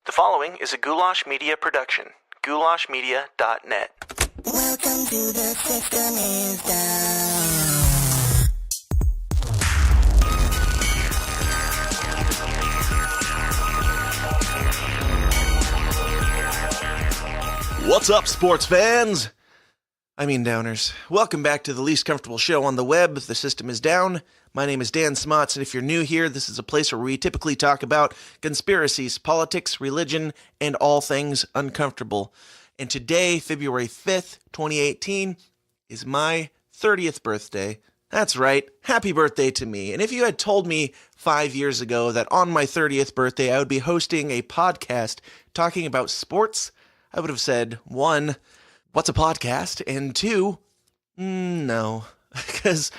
The following is a Goulash Media production. goulashmedia.net. Welcome to the System is Down. What's up, sports fans? I mean downers. Welcome back to the least comfortable show on the web, The System is Down. My name is Dan Smots, and if you're new here, this is a place where we typically talk about conspiracies, politics, religion, and all things uncomfortable. And today, February 5th, 2018, is my 30th birthday. That's right, happy birthday to me. And if you had told me 5 years ago that on my 30th birthday I would be hosting a podcast talking about sports, I would have said, 1, what's a podcast? And 2, no. Because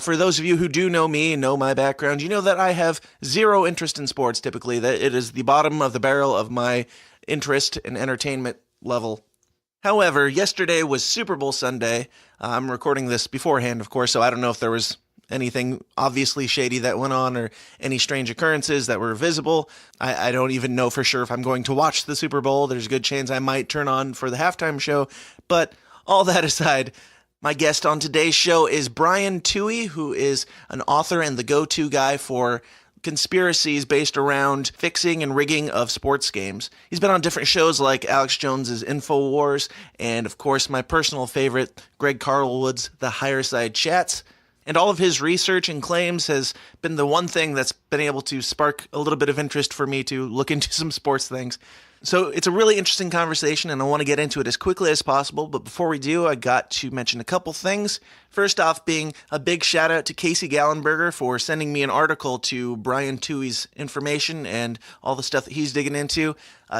for those of you who do know me and know my background, you know that I have zero interest in sports typically. That it is the bottom of the barrel of my interest and entertainment level. However, yesterday was Super Bowl Sunday. I'm recording this beforehand, of course, so I don't know if there was anything obviously shady that went on or any strange occurrences that were visible. I don't even know for sure if I'm going to watch the Super Bowl. There's a good chance I might turn on for the halftime show. But all that aside, my guest on today's show is Brian Tuohy, who is an author and the go-to guy for conspiracies based around fixing and rigging of sports games. He's been on different shows like Alex Jones's InfoWars and, of course, my personal favorite, Greg Carlwood's The Higher Side Chats. And all of his research and claims has been the one thing that's been able to spark a little bit of interest for me to look into some sports things. So it's a really interesting conversation, and I want to get into it as quickly as possible. But before we do, I got to mention a couple things. First off, being a big shout out to Casey Gallenberger for sending me an article to Brian Tuohy's information and all the stuff that he's digging into.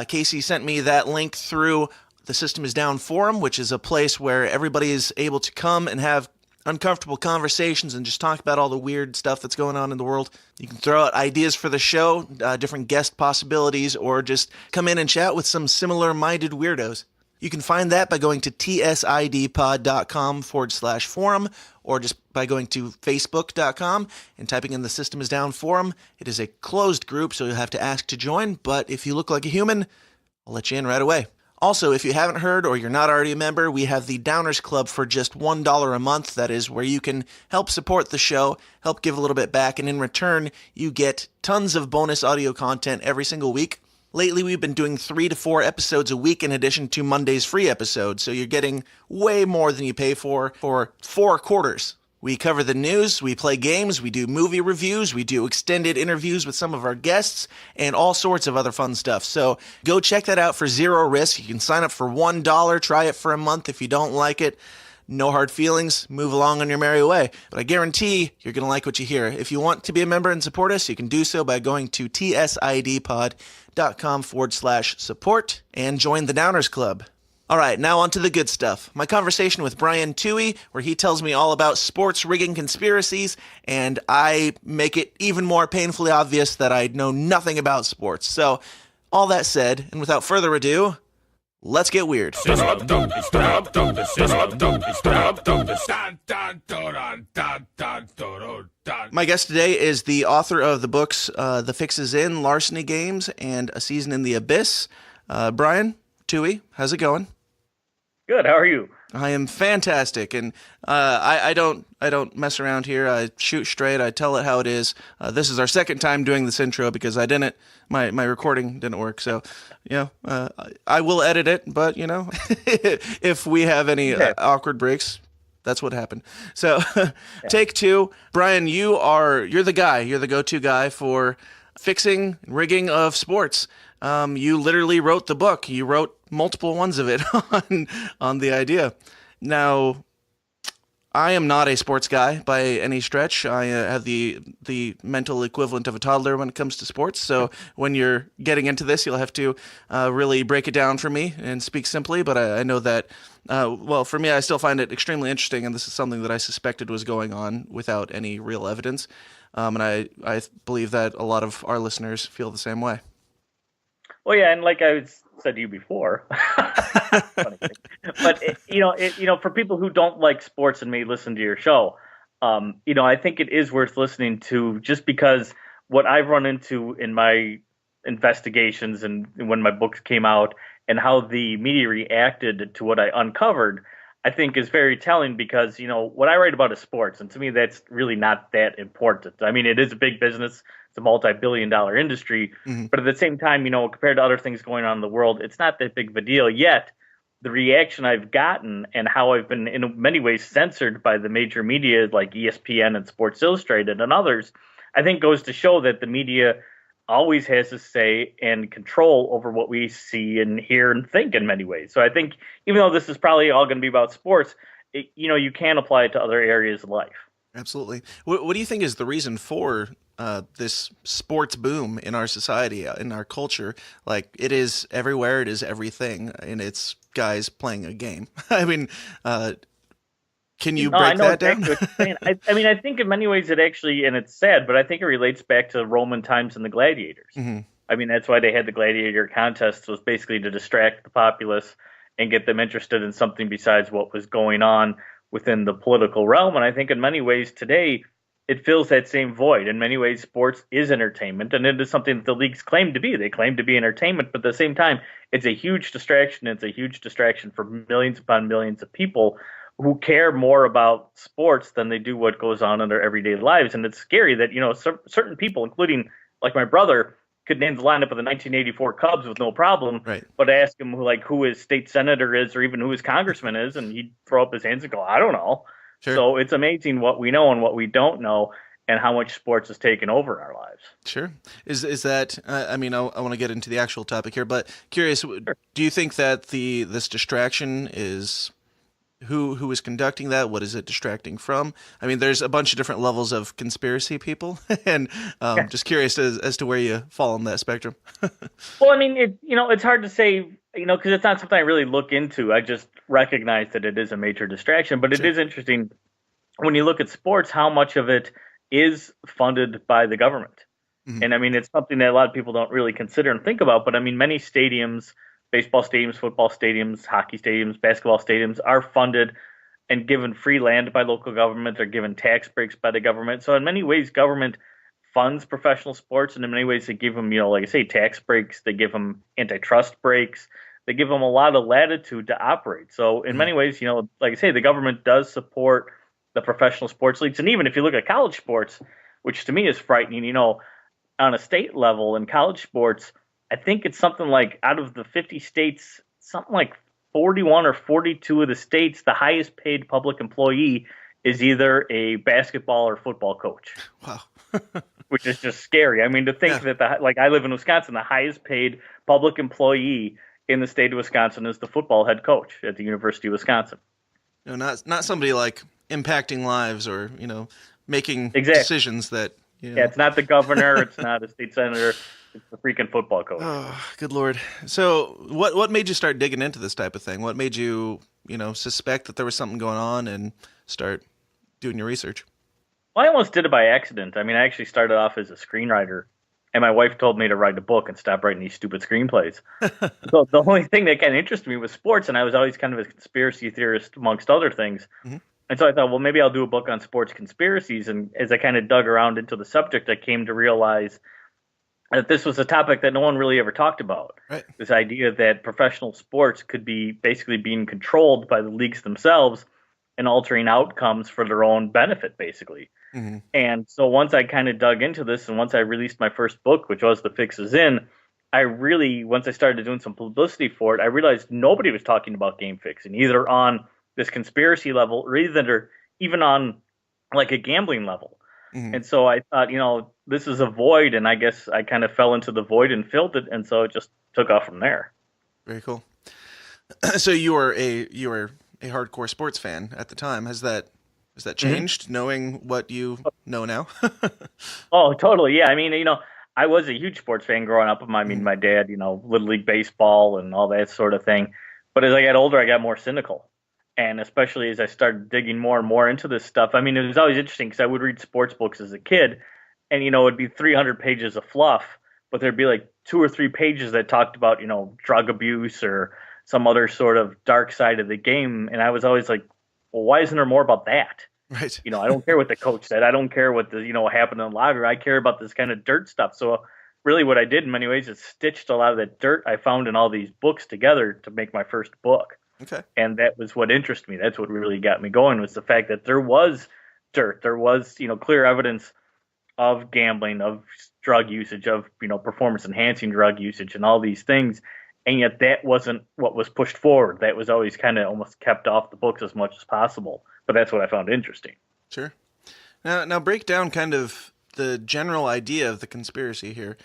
Casey sent me that link through the System is Down forum, which is a place where everybody is able to come and have uncomfortable conversations and just talk about all the weird stuff that's going on in the world. You can throw out ideas for the show, different guest possibilities, or just come in and chat with some similar-minded weirdos. You can find that by going to tsidpod.com/forum, or just by going to facebook.com and typing in the System is Down forum. It is a closed group, so you'll have to ask to join, but if you look like a human, I'll let you in right away. Also, if you haven't heard or you're not already a member, we have the Downers Club for just $1 a month. That is where you can help support the show, help give a little bit back, and in return, you get tons of bonus audio content every single week. Lately, we've been doing 3 to 4 episodes a week in addition to Monday's free episode, so you're getting way more than you pay for 4 quarters. We cover the news, we play games, we do movie reviews, we do extended interviews with some of our guests, and all sorts of other fun stuff. So go check that out for zero risk. You can sign up for $1, try it for a month. If you don't like it, no hard feelings, move along on your merry way. But I guarantee you're going to like what you hear. If you want to be a member and support us, you can do so by going to tsidpod.com/support and join the Downers Club. All right, now on to the good stuff. My conversation with Brian Tuohy, where he tells me all about sports rigging conspiracies, and I make it even more painfully obvious that I know nothing about sports. So, all that said, and without further ado, let's get weird. My guest today is the author of the books The Fix Is In, Larceny Games, and A Season in the Abyss. Brian Tuohy, how's it going? Good. How are you? I am fantastic, and I don't mess around here. I shoot straight. I tell it how it is. This is our second time doing this intro because my recording didn't work. So, I will edit it, but if we have any awkward breaks, that's what happened. So, Take 2. Brian, you're the guy. You're the go-to guy for fixing and rigging of sports. You literally wrote the book. You wrote multiple ones of it on the idea. Now, I am not a sports guy by any stretch. I have the mental equivalent of a toddler when it comes to sports. So when you're getting into this, you'll have to really break it down for me and speak simply. But I know that, for me, I still find it extremely interesting. And this is something that I suspected was going on without any real evidence. And I believe that a lot of our listeners feel the same way. Well, yeah, and like I said to you before, funny thing. But for people who don't like sports and may listen to your show, I think it is worth listening to just because what I've run into in my investigations and when my books came out and how the media reacted to what I uncovered, I think is very telling because, what I write about is sports. And to me, that's really not that important. I mean, it is a big business. It's a multi-billion-dollar industry. Hmm. But at the same time, compared to other things going on in the world, it's not that big of a deal. Yet, the reaction I've gotten and how I've been in many ways censored by the major media like ESPN and Sports Illustrated and others, I think goes to show that the media always has a say and control over what we see and hear and think in many ways. So I think even though this is probably all going to be about sports, you can apply it to other areas of life. Absolutely. What do you think is the reason for this sports boom in our society, in our culture? Like, it is everywhere, it is everything, and it's guys playing a game. I mean, can you break that down? Exactly what you're saying. I think in many ways it actually, and it's sad, but I think it relates back to Roman times and the gladiators. Hmm. I mean, that's why they had the gladiator contests, was basically to distract the populace and get them interested in something besides what was going on within the political realm. And I think in many ways today, it fills that same void. In many ways, sports is entertainment, and it is something that the leagues claim to be. They claim to be entertainment, but at the same time, it's a huge distraction. It's a huge distraction for millions upon millions of people who care more about sports than they do what goes on in their everyday lives. And it's scary that, certain people, including like my brother, could name the lineup of the 1984 Cubs with no problem, Right. but ask him who his state senator is or even who his congressman is, and he'd throw up his hands and go, I don't know. Sure. So it's amazing what we know and what we don't know and how much sports has taken over our lives. Sure. Is that? I mean, I want to get into the actual topic here, but curious. Sure. Do you think that this distraction is who is conducting that? What is it distracting from? I mean, there's a bunch of different levels of conspiracy people, and just curious as to where you fall on that spectrum. Well, I mean, it's hard to say, because it's not something I really look into. I just recognize that it is a major distraction, but it is interesting when you look at sports, how much of it is funded by the government. Mm-hmm. And I mean, it's something that a lot of people don't really consider and think about, but I mean, many stadiums, baseball stadiums, football stadiums, hockey stadiums, basketball stadiums are funded and given free land by local government or given tax breaks by the government. So in many ways, government funds professional sports, and in many ways they give them, like I say, tax breaks. They give them antitrust breaks. They give them a lot of latitude to operate. So in many ways, like I say, the government does support the professional sports leagues. And even if you look at college sports, which to me is frightening, on a state level in college sports, I think it's something like out of the 50 states, something like 41 or 42 of the states, the highest paid public employee is either a basketball or football coach. Wow. Which is just scary. I mean, to think that I live in Wisconsin, the highest paid public employee in the state of Wisconsin is the football head coach at the University of Wisconsin. Not somebody like impacting lives or, making decisions that, Yeah, it's not the governor. It's not a state senator. It's the freaking football coach. Oh, good Lord. So what made you start digging into this type of thing? What made you, suspect that there was something going on and start doing your research? Well, I almost did it by accident. I mean, I actually started off as a screenwriter, and my wife told me to write a book and stop writing these stupid screenplays. So the only thing that kind of interested me was sports, and I was always kind of a conspiracy theorist amongst other things. Mm-hmm. And so I thought, well, maybe I'll do a book on sports conspiracies. And as I kind of dug around into the subject, I came to realize that this was a topic that no one really ever talked about. Right. This idea that professional sports could be basically being controlled by the leagues themselves and altering outcomes for their own benefit, basically. Mm-hmm. And so once I kind of dug into this and once I released my first book, which was The Fix Is In, once I started doing some publicity for it, I realized nobody was talking about game fixing, either on this conspiracy level or even on like a gambling level. Mm-hmm. And so I thought, this is a void, and I guess I kind of fell into the void and filled it, and so it just took off from there. Very cool. So you were a hardcore sports fan at the time. Has that changed, knowing what you know now? Oh, totally. Yeah. I mean, I was a huge sports fan growing up. I mean, my dad, Little League baseball and all that sort of thing. But as I got older, I got more cynical. And especially as I started digging more and more into this stuff, I mean, it was always interesting because I would read sports books as a kid, and, it'd be 300 pages of fluff, but there'd be like 2 or 3 pages that talked about, drug abuse or some other sort of dark side of the game. And I was always like, well, why isn't there more about that? Right. I don't care what the coach said. I don't care what happened in the locker. I care about this kind of dirt stuff. So really what I did in many ways is stitched a lot of that dirt I found in all these books together to make my first book. Okay. And that was what interested me. That's what really got me going, was the fact that there was dirt. There was, clear evidence of gambling, of drug usage, of, performance enhancing drug usage and all these things. And yet that wasn't what was pushed forward. That was always kind of almost kept off the books as much as possible. But that's what I found interesting. Sure. Now break down kind of the general idea of the conspiracy here.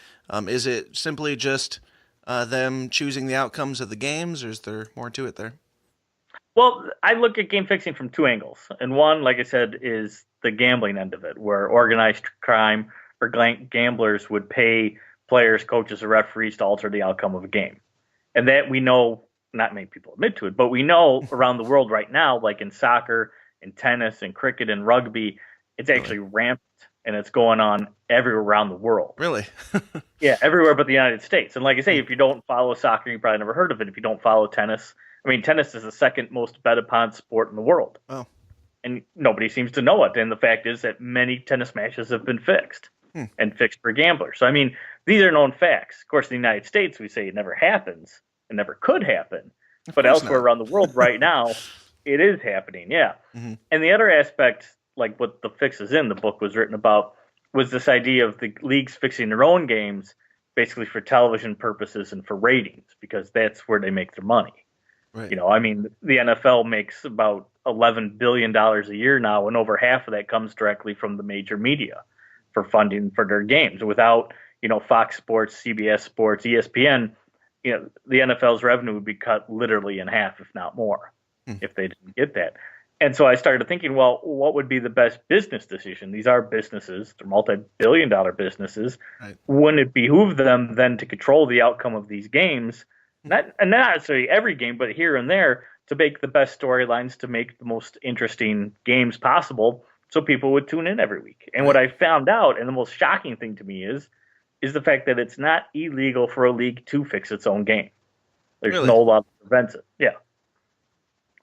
Is it simply just them choosing the outcomes of the games, or is there more to it there? Well, I look at game fixing from two angles. And one, like I said, is the gambling end of it, where organized crime or gamblers would pay players, coaches, or referees to alter the outcome of a game. And that we know, not many people admit to it, but we know around the world right now, like in soccer, in tennis, in cricket, and rugby, it's actually rampant, and it's going on everywhere around the world. Really? Yeah, everywhere but the United States. And like I say, if you don't follow soccer, you probably never heard of it. If you don't follow tennis, I mean, tennis is the second most bet upon sport in the world. Oh. And nobody seems to know it. And the fact is that many tennis matches have been fixed and fixed for gamblers. So, I mean, these are known facts. Of course, in the United States, we say it never happens. It never could happen. But elsewhere around the world right now, it is happening, yeah. Mm-hmm. And the other aspect, like what the fix is in, the book was written about, was this idea of the leagues fixing their own games basically for television purposes and for ratings, because that's where they make their money. Right. I mean, the NFL makes about $11 billion a year now, and over half of that comes directly from the major media for funding for their games. Without, Fox Sports, CBS Sports, ESPN, the NFL's revenue would be cut literally in half, if not more, if they didn't get that. And so I started thinking, well, what would be the best business decision? These are businesses, they're multi-billion-dollar businesses. Right. Wouldn't it behoove them then to control the outcome of these games? Not necessarily every game, but here and there, to make the best storylines, to make the most interesting games possible, so people would tune in every week. And what I found out, and the most shocking thing to me is the fact that it's not illegal for a league to fix its own game. There's no law that prevents it. Yeah.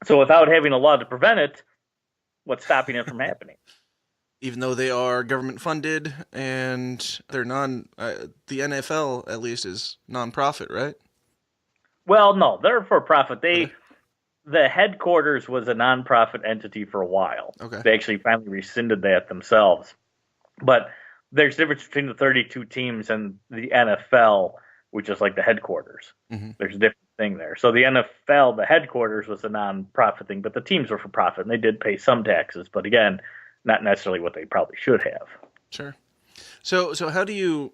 So without having a law to prevent it, what's stopping it from happening? Even though they are government funded and they're the NFL at least is nonprofit, right? Well, no, they're for profit. The headquarters was a nonprofit entity for a while. Okay. They actually finally rescinded that themselves. But there's a difference between the 32 teams and the NFL, which is like the headquarters. Mm-hmm. There's a different thing there. So the NFL, the headquarters, was a nonprofit thing, but the teams were for profit, and they did pay some taxes, but again, not necessarily what they probably should have. Sure. So how do you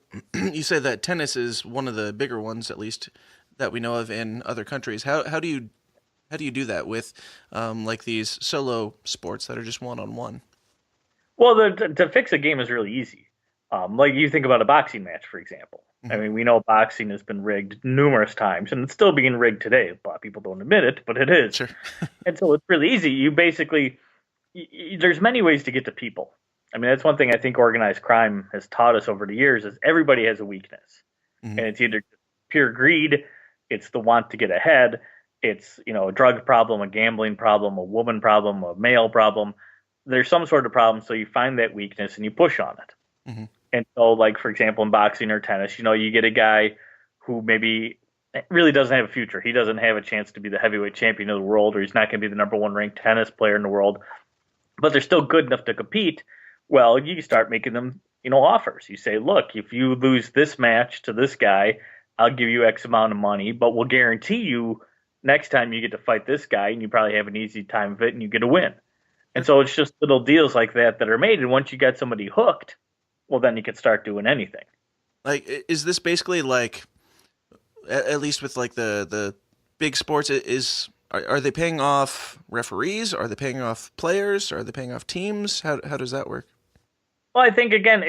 say that tennis is one of the bigger ones, at least that we know of in other countries? How do you do that with like these solo sports that are just one-on-one? Well, to fix a game is really easy. Like you think about a boxing match, for example. Mm-hmm. I mean, we know boxing has been rigged numerous times, and it's still being rigged today. A lot of people don't admit it, but it is. Sure. And so it's really easy. You basically, there's many ways to get to people. I mean, that's one thing I think organized crime has taught us over the years is everybody has a weakness. Mm-hmm. And it's either pure greed, it's the want to get ahead, it's, a drug problem, a gambling problem, a woman problem, a male problem. There's some sort of problem, so you find that weakness and you push on it. Mm-hmm. And so, like, for example, in boxing or tennis, you get a guy who maybe really doesn't have a future. He doesn't have a chance to be the heavyweight champion of the world, or he's not going to be the number one ranked tennis player in the world, but they're still good enough to compete. Well, you start making them, offers. You say, look, if you lose this match to this guy, I'll give you X amount of money, but we'll guarantee you next time you get to fight this guy, and you probably have an easy time of it, and you get a win. And so it's just little deals like that are made, and once you get somebody hooked, well, then you can start doing anything. Like, is this basically like, at least with like the big sports, are they paying off referees? Are they paying off players? Are they paying off teams? How does that work? Well, I think again,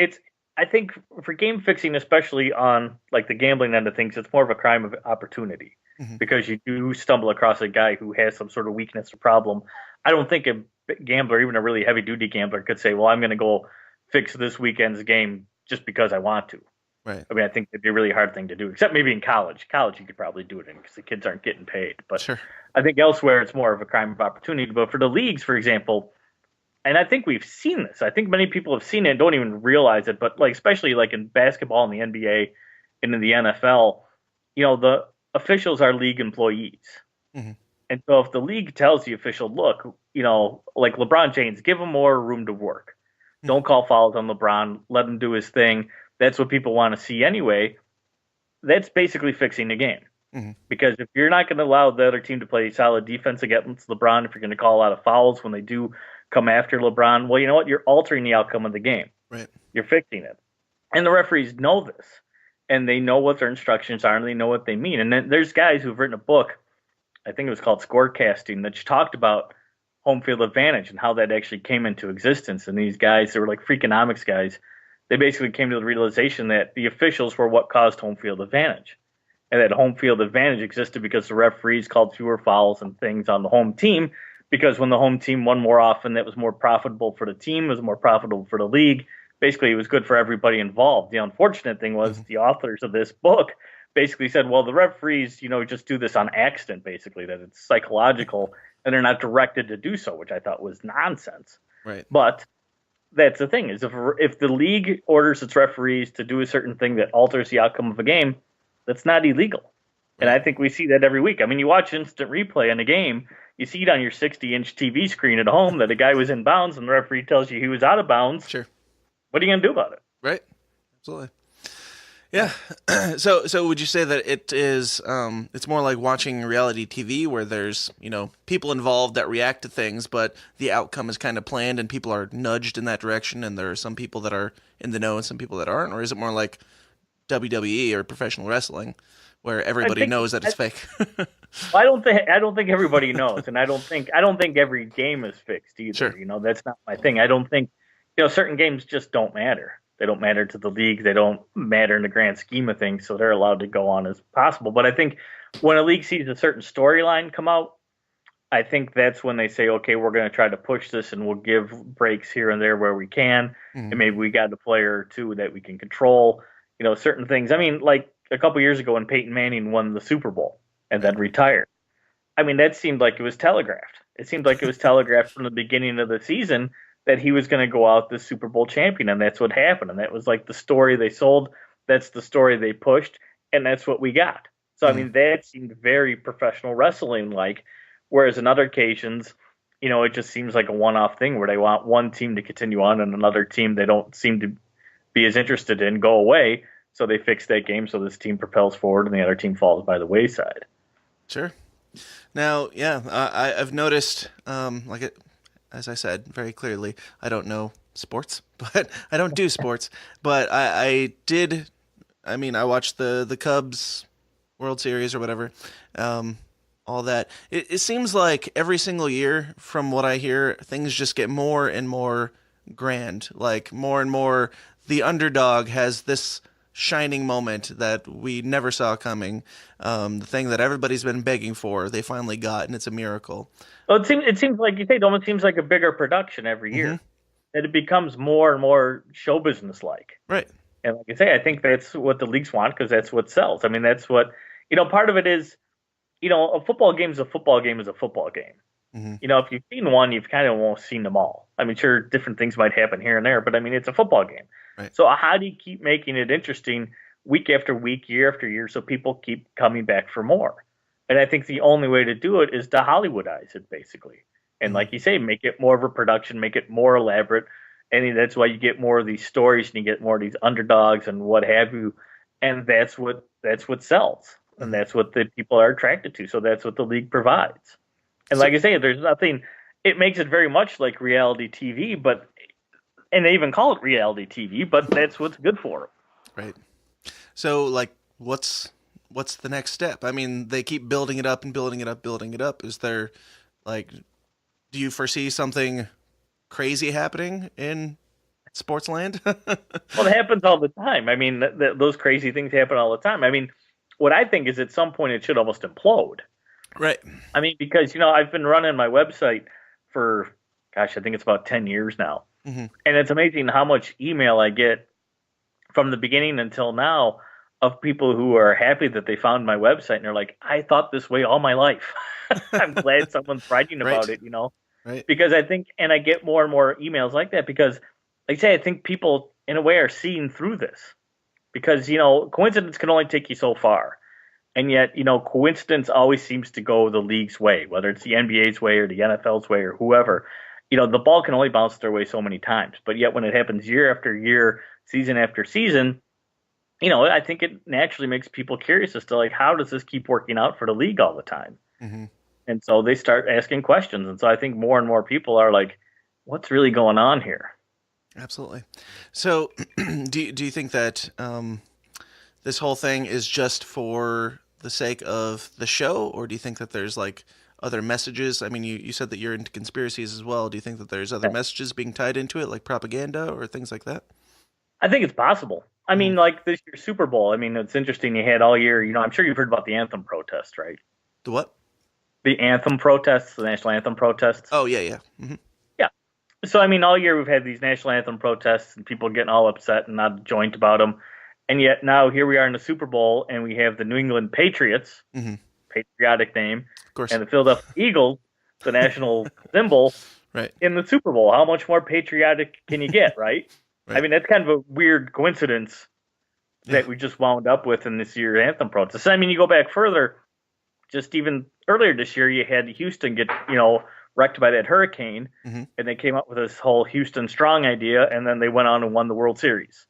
I think for game fixing, especially on like the gambling end of things, it's more of a crime of opportunity. Mm-hmm. Because you do stumble across a guy who has some sort of weakness or problem. I don't think a gambler, even a really heavy duty gambler, could say, well, I'm going to go fix this weekend's game just because I want to. Right. I mean, I think it'd be a really hard thing to do, except maybe in college. College, you could probably do it in because the kids aren't getting paid. But sure. I think elsewhere, it's more of a crime of opportunity. But for the leagues, for example, and I think we've seen this. I think many people have seen it and don't even realize it. But like, especially like in basketball and the NBA and in the NFL, the officials are league employees. Mm-hmm. And so if the league tells the official, look, like LeBron James, give him more room to work. Don't call fouls on LeBron. Let him do his thing. That's what people want to see anyway. That's basically fixing the game. Mm-hmm. Because if you're not going to allow the other team to play solid defense against LeBron, if you're going to call a lot of fouls when they do come after LeBron, well, you know what? You're altering the outcome of the game. Right. You're fixing it. And the referees know this. And they know what their instructions are, and they know what they mean. And then there's guys who've written a book, I think it was called Scorecasting, that talked about home field advantage and how that actually came into existence. And these guys, they were like Freakonomics guys, they basically came to the realization that the officials were what caused home field advantage. And that home field advantage existed because the referees called fewer fouls and things on the home team, because when the home team won more often, that was more profitable for the team, it was more profitable for the league. Basically, it was good for everybody involved. The unfortunate thing was the authors of this book basically said, well, the referees, just do this on accident, basically, that it's psychological and they're not directed to do so, which I thought was nonsense. Right. But that's the thing, is if the league orders its referees to do a certain thing that alters the outcome of a game, that's not illegal. Right. And I think we see that every week. I mean, you watch instant replay in a game, you see it on your 60-inch TV screen at home that a guy was in bounds and the referee tells you he was out of bounds. Sure. What are you going to do about it? Right. Absolutely. Yeah. So would you say that it is, it's more like watching reality TV where there's, people involved that react to things, but the outcome is kind of planned and people are nudged in that direction, and there are some people that are in the know and some people that aren't? Or is it more like WWE or professional wrestling where everybody knows that it's fake? I don't think everybody knows, and I don't think every game is fixed either. Sure. That's not my thing. I don't think certain games just don't matter. They don't matter to the league. They don't matter in the grand scheme of things, so they're allowed to go on as possible. But I think when a league sees a certain storyline come out, I think that's when they say, okay, we're going to try to push this, and we'll give breaks here and there where we can, and maybe we got a player or two that we can control, certain things. I mean, like a couple years ago when Peyton Manning won the Super Bowl and then retired, I mean, that seemed like it was telegraphed. It seemed like it was telegraphed from the beginning of the season that he was going to go out the Super Bowl champion, and that's what happened. And that was like the story they sold. That's the story they pushed, and that's what we got. So, I mean, that seemed very professional wrestling-like, whereas in other occasions, it just seems like a one-off thing where they want one team to continue on and another team they don't seem to be as interested in go away, so they fix that game so this team propels forward and the other team falls by the wayside. Sure. Now, yeah, I've noticed, as I said very clearly, I don't know sports, but I don't do sports. But I watched the Cubs World Series or whatever, all that. It seems like every single year, from what I hear, things just get more and more grand. Like more and more, the underdog has this shining moment that we never saw coming. The thing that everybody's been begging for, they finally got, and it's a miracle. Well, it seems like you say, it almost seems like a bigger production every year. That it becomes more and more show business like. Right. And like I say, I think that's what the leagues want because that's what sells. I mean, that's what part of it is. A football game is a football game is a football game. If you've seen one, you've kind of almost seen them all. I mean, sure, different things might happen here and there, but I mean, it's a football game. Right. So how do you keep making it interesting week after week, year after year, so people keep coming back for more? And I think the only way to do it is to Hollywoodize it, basically. And like you say, make it more of a production, make it more elaborate. And that's why you get more of these stories and you get more of these underdogs and what have you. And that's what sells. And that's what the people are attracted to. So that's what the league provides. And like I say, there's nothing, it makes it very much like reality TV, and they even call it reality TV, but that's what's good for it. Right. So like, what's the next step? I mean, they keep building it up and building it up, building it up. Is there, like, do you foresee something crazy happening in sports land? Well, it happens all the time. I mean, those crazy things happen all the time. I mean, what I think is at some point it should almost implode. Right. I mean, because, I've been running my website for, I think it's about 10 years now. And it's amazing how much email I get from the beginning until now of people who are happy that they found my website and they're like, I thought this way all my life. I'm glad someone's writing about it, Right. Because I think, and I get more and more emails like that because, like I say, I think people in a way are seeing through this because, coincidence can only take you so far. And yet, coincidence always seems to go the league's way, whether it's the NBA's way or the NFL's way or whoever. The ball can only bounce their way so many times. But yet when it happens year after year, season after season, I think it naturally makes people curious as to like, how does this keep working out for the league all the time? Mm-hmm. And so they start asking questions. And so I think more and more people are like, what's really going on here? Absolutely. So do you think that this whole thing is just for the sake of the show, or do you think that there's like other messages? I mean, you said that you're into conspiracies as well. Do you think that there's other messages being tied into it, like propaganda or things like that? I think it's possible. I mean, like this year's Super Bowl. I mean, it's interesting. You had all year, I'm sure you've heard about the anthem protest, right? The what? The anthem protests, the national anthem protests. Oh, yeah, yeah. Mm-hmm. Yeah. So, I mean, all year we've had these national anthem protests and people getting all upset and not joint about them. And yet now here we are in the Super Bowl and we have the New England Patriots, patriotic name, Of course. and the Philadelphia Eagles, the national symbol, Right. in the Super Bowl. How much more patriotic can you get, right? Right. I mean, that's kind of a weird coincidence that we just wound up with in this year's anthem protest. I mean, you go back further, just even earlier this year, you had Houston get, wrecked by that hurricane, and they came up with this whole Houston Strong idea, and then they went on and won the World Series.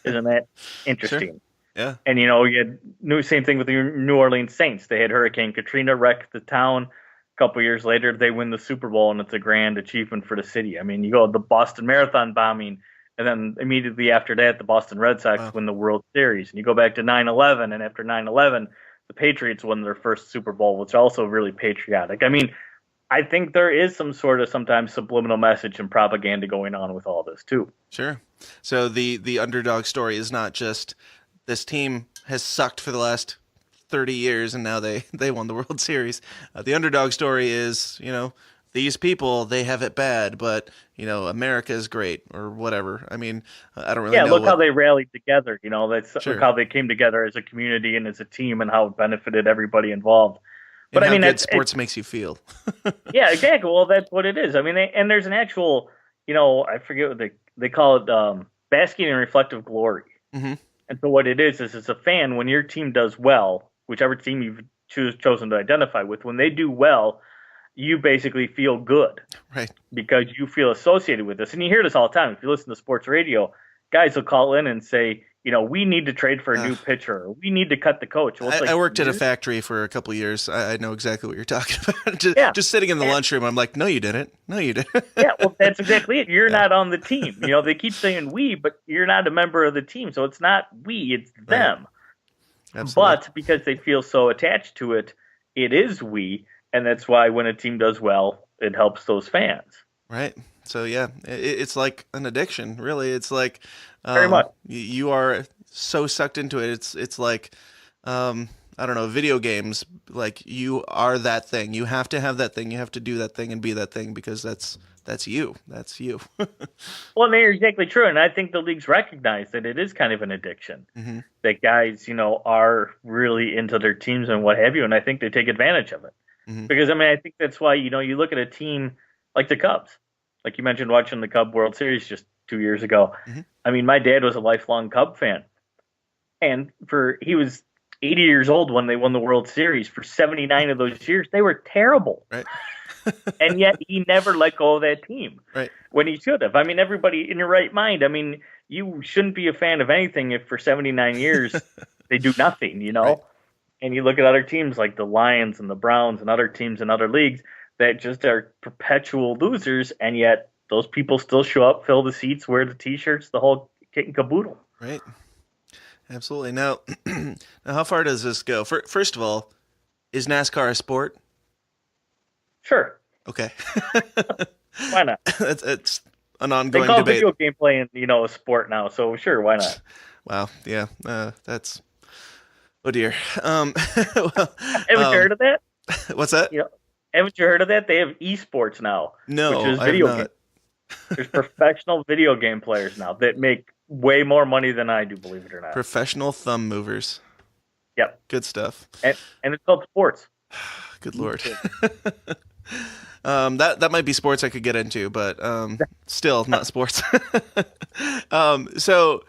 Isn't that interesting? Sure. Yeah. And, you had same thing with the New Orleans Saints. They had Hurricane Katrina wreck the town. A couple years later, they win the Super Bowl, and it's a grand achievement for the city. I mean, you go to the Boston Marathon bombing, and then immediately after that, the Boston Red Sox win the World Series. And you go back to 9/11, and after 9/11, the Patriots won their first Super Bowl, which is also really patriotic. I mean, I think there is some sort of sometimes subliminal message and propaganda going on with all this, too. Sure. So the underdog story is not just this team has sucked for the last 30 years and now they won the World Series. The underdog story is, these people, they have it bad, but, America is great or whatever. I mean, I don't really know. Yeah, look how they rallied together. That's Sure. Look how they came together as a community and as a team and how it benefited everybody involved. But and I mean, how good sports makes you feel. Yeah, exactly. Well, that's what it is. I mean, and there's an actual, I forget what they call it, basking in reflective glory. Mm-hmm. And so what it is as a fan, when your team does well, whichever team you've chosen to identify with, when they do well, you basically feel good. Right. Because you feel associated with this. And you hear this all the time. If you listen to sports radio, guys will call in and say, we need to trade for a new pitcher. Or we need to cut the coach. Well, I worked at a factory for a couple of years. I know exactly what you're talking about. Just sitting in the lunchroom, I'm like, no, you didn't. No, you didn't. Yeah, well, that's exactly it. You're not on the team. They keep saying we, but you're not a member of the team. So it's not we, it's them. Right. Absolutely. But because they feel so attached to it, it is we. And that's why when a team does well, it helps those fans. Right. So, yeah, it's like an addiction, really. It's like very much. You are so sucked into it. It's like, I don't know, video games. Like, you are that thing. You have to have that thing. You have to do that thing and be that thing because that's you. That's you. Well, they're exactly true. And I think the leagues recognize that it is kind of an addiction. Mm-hmm. That guys, are really into their teams and what have you. And I think they take advantage of it. Mm-hmm. Because, I think that's why, you look at a team like the Cubs. Like you mentioned watching the Cub World Series just 2 years ago. Mm-hmm. My dad was a lifelong Cub fan. And he was 80 years old when they won the World Series. For 79 of those years, they were terrible. Right. And yet he never let go of that team. Right. When he should have. Everybody in your right mind. You shouldn't be a fan of anything if for 79 years they do nothing, Right. And you look at other teams like the Lions and the Browns and other teams in other leagues that just are perpetual losers, and yet those people still show up, fill the seats, wear the T-shirts, the whole kit and caboodle. Right. Absolutely. Now, how far does this go? First of all, is NASCAR a sport? Sure. Okay. Why not? It's an ongoing they call debate. Video game playing, a sport now, so sure, why not? Wow. Yeah. That's. Oh dear. Haven't you heard of that? What's that? Haven't you heard of that? They have esports now. No, which is video I have not. There's professional video game players now that make way more money than I do, believe it or not. Professional thumb movers. Yep. Good stuff. And it's called sports. Good Lord. That might be sports I could get into, but still not sports. So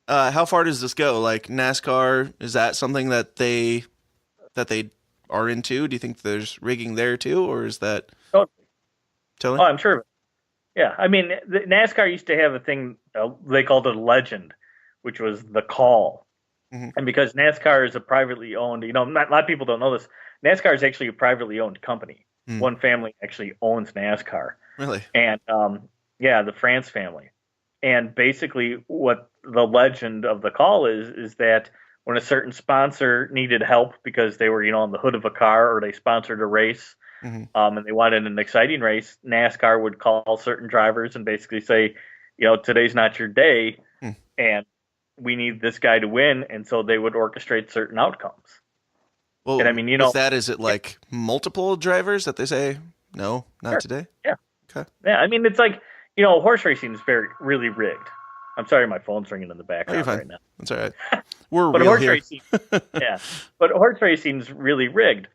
how far does this go? Like NASCAR, is that something that they are into? Do you think there's rigging there too, or is that Oh, totally? I'm sure of it. Yeah, I mean, NASCAR used to have a thing they called it a legend, which was the call. Hmm. And because NASCAR is a privately owned, not, a lot of people don't know this. NASCAR is actually a privately owned company. Mm, One family actually owns NASCAR, really? and yeah, the France family. And basically, what the legend of the call is that when a certain sponsor needed help because they were, on the hood of a car or they sponsored a race, Hmm. and they wanted an exciting race, NASCAR would call certain drivers and basically say, today's not your day, Mm. and we need this guy to win, and so they would orchestrate certain outcomes. And I Well, mean, with that, is it like multiple drivers that they say no, not sure, today? yeah, Okay. yeah. I mean, it's like horse racing is really rigged. I'm sorry, my phone's ringing in the Oh, you're background fine. right now. That's all right. We're But real horse here. racing, yeah, but horse racing's really rigged.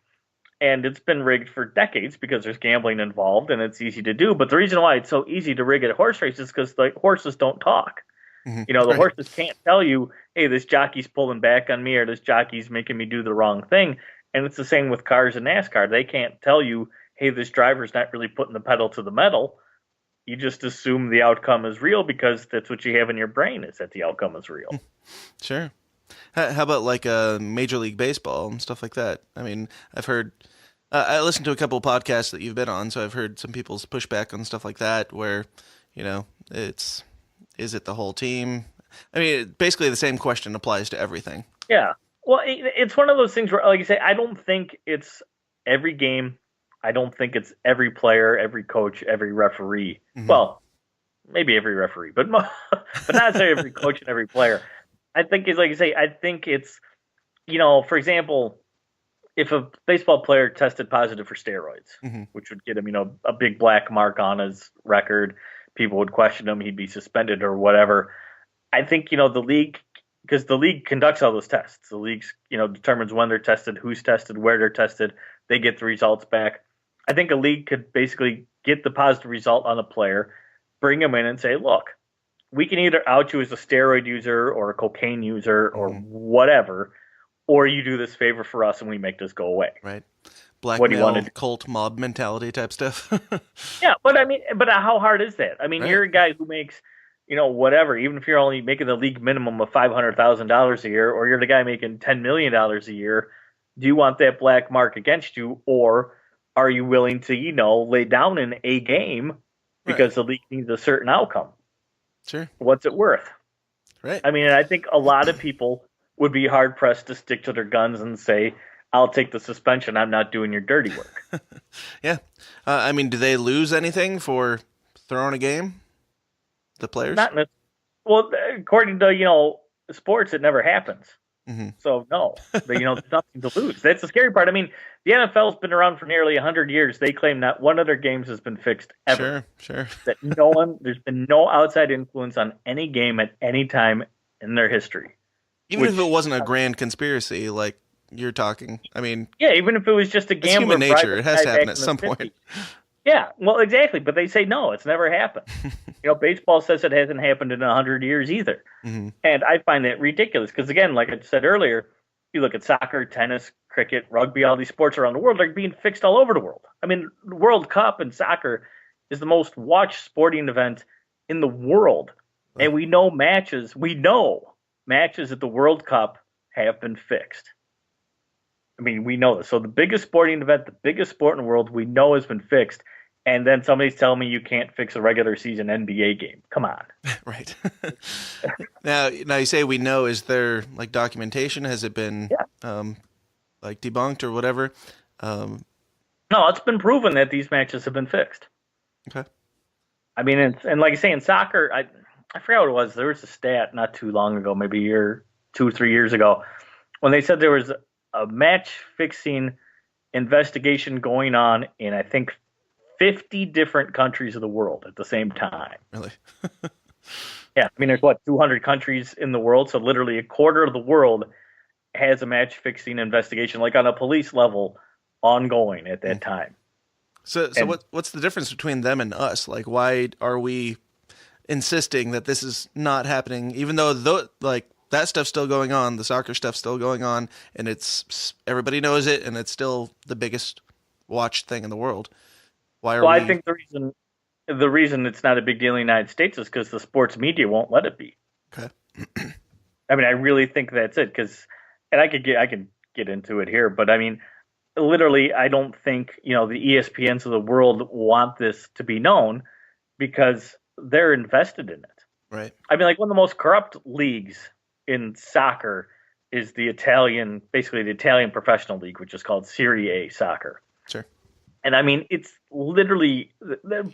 And it's been rigged for decades because there's gambling involved and it's easy to do. But the reason why it's so easy to rig at horse races is because the horses don't talk. Hmm. The Right. horses can't tell you, hey, this jockey's pulling back on me or this jockey's making me do the wrong thing. And it's the same with cars and NASCAR. They can't tell you, hey, this driver's not really putting the pedal to the metal. You just assume the outcome is real because that's what you have in your brain, is that the outcome is real. Sure. How about like Major League Baseball and stuff like that? I mean, I've heard, I listened to a couple of podcasts that you've been on, so I've heard some people's pushback on stuff like that, where, is it the whole team? I mean, basically the same question applies to everything. Yeah. Well, it's one of those things where, like I say, I don't think it's every game. I don't think it's every player, every coach, every referee. Hmm. Well, maybe every referee, but but not say every coach and every player. I think it's like I say. I think it's for example, if a baseball player tested positive for steroids, Hmm. which would get him a big black mark on his record, people would question him. He'd be suspended or whatever. I think the league, because the league conducts all those tests. The league determines when they're tested, who's tested, where they're tested. They get the results back. I think a league could basically get the positive result on a player, bring him in and say, look, we can either out you as a steroid user or a cocaine user or Hmm. whatever, or you do this favor for us and we make this go away. Right. What do you want to Blackmail, do? cult, mob mentality type stuff. Yeah, but I mean, but how hard is that? I mean, Right. you're a guy who makes, whatever, even if you're only making the league minimum of $500,000 a year, or you're the guy making $10 million a year. Do you want that black mark against you, or are you willing to, lay down in a game Right. because the league needs a certain outcome? Sure. What's it worth? Right. I mean, I think a lot of people would be hard pressed to stick to their guns and say, I'll take the suspension. I'm not doing your dirty work. Yeah. I mean, do they lose anything for throwing a game? The players? Not in well, according to, sports, it never happens. Hmm. So no, there's nothing to lose. That's the scary part. I mean, the NFL's been around for nearly 100 years. They claim not one of their games has been fixed ever. Sure. That there's been no outside influence on any game at any time in their history. Even if it wasn't a grand conspiracy, like you're talking. I mean, Yeah, even if it was just a it's gambler. human nature. private It has to guy happen back at in the some 50s. point. Yeah, well, exactly. But they say no, it's never happened. Baseball says it hasn't happened in 100 years either. Hmm. And I find that ridiculous because, again, like I said earlier, you look at soccer, tennis, cricket, rugby, all these sports around the world are being fixed all over the world. I mean, the World Cup in soccer is the most watched sporting event in the world. And we know matches at the World Cup have been fixed. I mean, we know this. So the biggest sporting event, the biggest sport in the world, we know has been fixed. And then somebody's telling me you can't fix a regular season NBA game. Come on. Right. Now you say we know. Is there like documentation? Has it been like debunked or whatever? No, it's been proven that these matches have been fixed. Okay. I mean, and like I say, in soccer, I forgot what it was. There was a stat not too long ago, maybe a year, 2 or 3 years ago, when they said there was a match-fixing investigation going on in, I think, 50 different countries of the world at the same time. Really? Yeah, I mean, there's 200 countries in the world, so literally a quarter of the world has a match-fixing investigation, like on a police level, ongoing at that time. So And what's the difference between them and us? Like, why are we insisting that this is not happening, even though like that stuff's still going on, the soccer stuff's still going on, and it's everybody knows it, and it's still the biggest watched thing in the world. Why are well, I we? think the reason it's not a big deal in the United States is because the sports media won't let it be. Okay. I mean, I really think that's it. Because, and I can get into it here, but I mean, literally, I don't think the ESPNs of the world want this to be known because they're invested in it. Right. I mean, like one of the most corrupt leagues in soccer is basically the Italian professional league, which is called Serie A soccer. Sure. And I mean, it's literally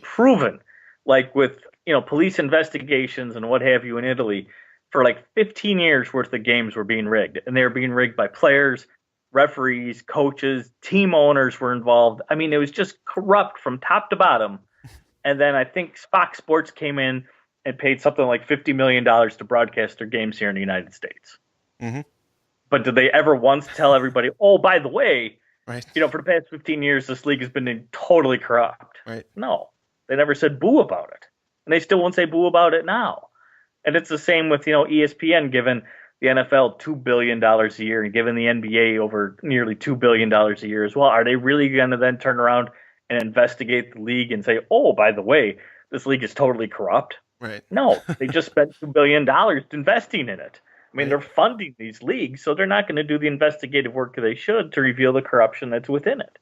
proven, like with police investigations and what have you in Italy, for like 15 years worth of games were being rigged, and they were being rigged by players, referees, coaches, team owners were involved. I mean, it was just corrupt from top to bottom. And then I think Fox Sports came in and paid something like $50 million to broadcast their games here in the United States. Mm-hmm. But did they ever once tell everybody, oh, by the way, Right. for the past 15 years, this league has been totally corrupt? Right. No, they never said boo about it. And they still won't say boo about it now. And it's the same with, ESPN giving the NFL $2 billion a year and giving the NBA over nearly $2 billion a year as well. Are they really going to then turn around and investigate the league and say, oh, by the way, this league is totally corrupt? Right. No, they just spent $2 billion investing in it. I mean, Right. they're funding these leagues, so they're not going to do the investigative work they should to reveal the corruption that's within it.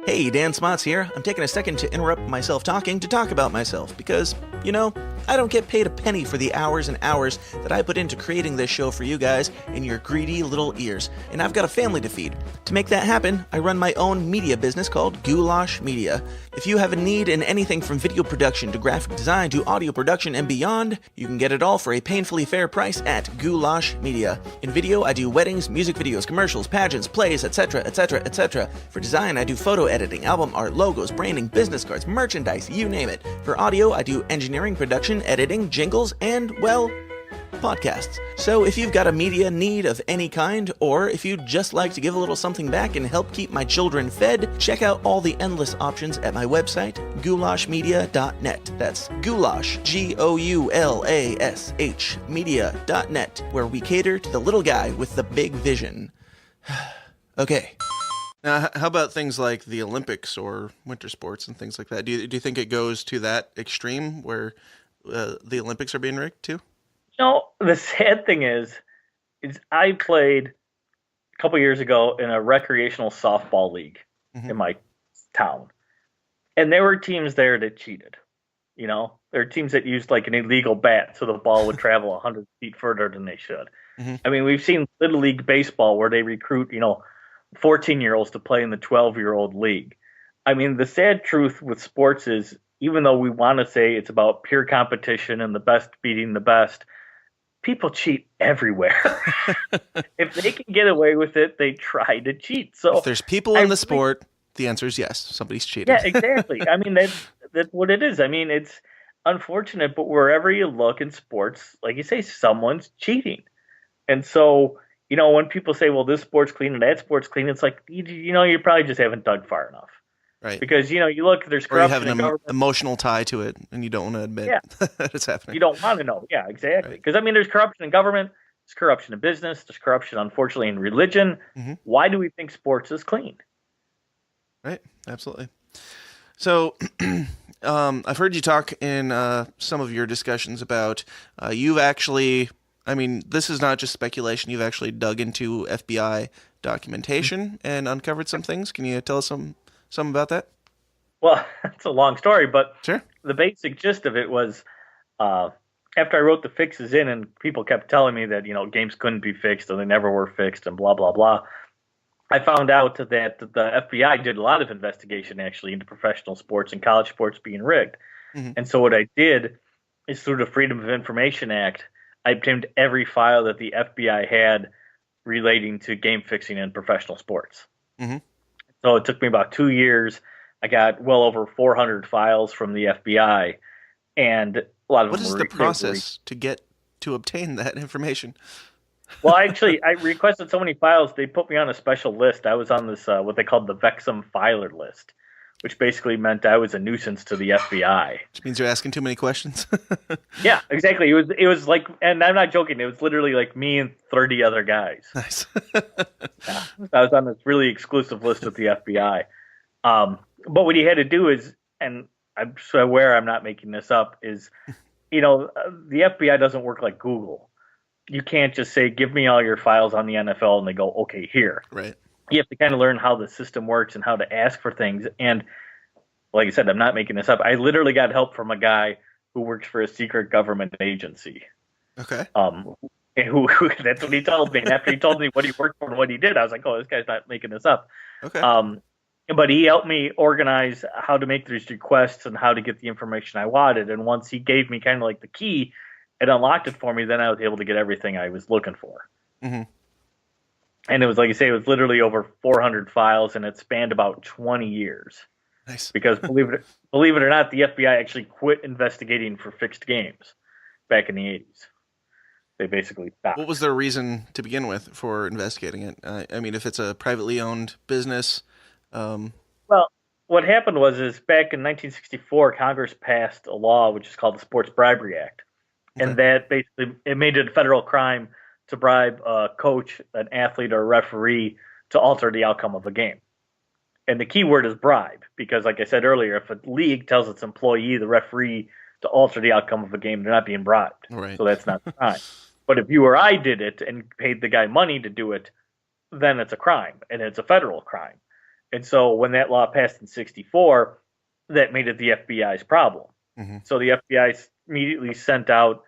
Hey, Dan Smots here. I'm taking a second to interrupt myself talking to talk about myself because, I don't get paid a penny for the hours and hours that I put into creating this show for you guys in your greedy little ears, and I've got a family to feed. To make that happen, I run my own media business called Goulash Media. If you have a need in anything from video production to graphic design to audio production and beyond, you can get it all for a painfully fair price at Goulash Media. In video, I do weddings, music videos, commercials, pageants, plays, etc., etc., etc. For design, I do photo editing, album art, logos, branding, business cards, merchandise, you name it. For audio, I do engineering, production, editing, jingles, and, well, podcasts. So if you've got a media need of any kind, or if you'd just like to give a little something back and help keep my children fed, check out all the endless options at my website, goulashmedia.net. That's goulash, Goulash, media.net, where we cater to the little guy with the big vision. Okay. Now, how about things like the Olympics or winter sports and things like that? Do you think it goes to that extreme where the Olympics are being rigged too? The sad thing is I played a couple years ago in a recreational softball league in my town, and there were teams there that cheated. There were teams that used like an illegal bat so the ball would travel 100 feet further than they should. Mm-hmm. I mean, we've seen Little League Baseball where they recruit, 14-year-olds to play in the 12-year-old league. I mean, the sad truth with sports is, even though we want to say it's about pure competition and the best beating the best, people cheat everywhere. If they can get away with it, they try to cheat. So if there's people in the sport, the answer is yes, somebody's cheating. Yeah, exactly. I mean, that's what it is. I mean, it's unfortunate, but wherever you look in sports, like you say, someone's cheating. And so, when people say, well, this sport's clean and that sport's clean, it's like, you probably just haven't dug far enough. Right. Because, you look, there's or you corruption have in an government. emotional tie to it and you don't want to admit that it's happening. You don't want to know. Yeah, exactly. Right. Because, I mean, there's corruption in government, there's corruption in business, there's corruption, unfortunately, in religion. Mm-hmm. Why do we think sports is clean? Right. Absolutely. So I've heard you talk in some of your discussions about you've actually, I mean, this is not just speculation. You've actually dug into FBI documentation and uncovered some things. Can you tell us some about that? Well, it's a long story, but Sure. The basic gist of it was after I wrote the fixes in and people kept telling me that, games couldn't be fixed and they never were fixed and blah, blah, blah. I found out that the FBI did a lot of investigation actually into professional sports and college sports being rigged. Mm-hmm. And so what I did is through the Freedom of Information Act, I obtained every file that the FBI had relating to game fixing in professional sports. Mm-hmm. So it took me about 2 years. I got well over 400 files from the FBI, and a lot of What them is were the process to obtain that information? Well, actually, I requested so many files, they put me on a special list. I was on this, what they called the Vexum filer list, which basically meant I was a nuisance to the FBI. Which means you're asking too many questions. Yeah, exactly. It was like, and I'm not joking. It was literally like me and 30 other guys. Nice. Yeah, I was on this really exclusive list with the FBI. But what he had to do is, and I'm swear I'm not making this up, is, the FBI doesn't work like Google. You can't just say, give me all your files on the NFL, and they go, okay, here. Right. You have to kind of learn how the system works and how to ask for things. And like I said, I'm not making this up. I literally got help from a guy who works for a secret government agency. Okay. Who that's what he told me. And after he told me what he worked for and what he did, I was like, oh, this guy's not making this up. Okay. But he helped me organize how to make these requests and how to get the information I wanted. And once he gave me kind of like the key and unlocked it for me, then I was able to get everything I was looking for. Mm-hmm. And it was, like I say, it was literally over 400 files, and it spanned about 20 years. Nice. Because believe it or not, the FBI actually quit investigating for fixed games back in the 80s. They basically stopped. What was their reason to begin with for investigating it? I mean, if it's a privately owned business. Well, what happened was back in 1964, Congress passed a law which is called the Sports Bribery Act. Okay. And that basically, it made it a federal crime to bribe a coach, an athlete, or a referee to alter the outcome of a game. And the key word is bribe, because like I said earlier, if a league tells its employee, the referee, to alter the outcome of a game, they're not being bribed. Right. So that's not a crime. But if you or I did it and paid the guy money to do it, then it's a crime, and it's a federal crime. And so when that law passed in 64, that made it the FBI's problem. Mm-hmm. So the FBI immediately sent out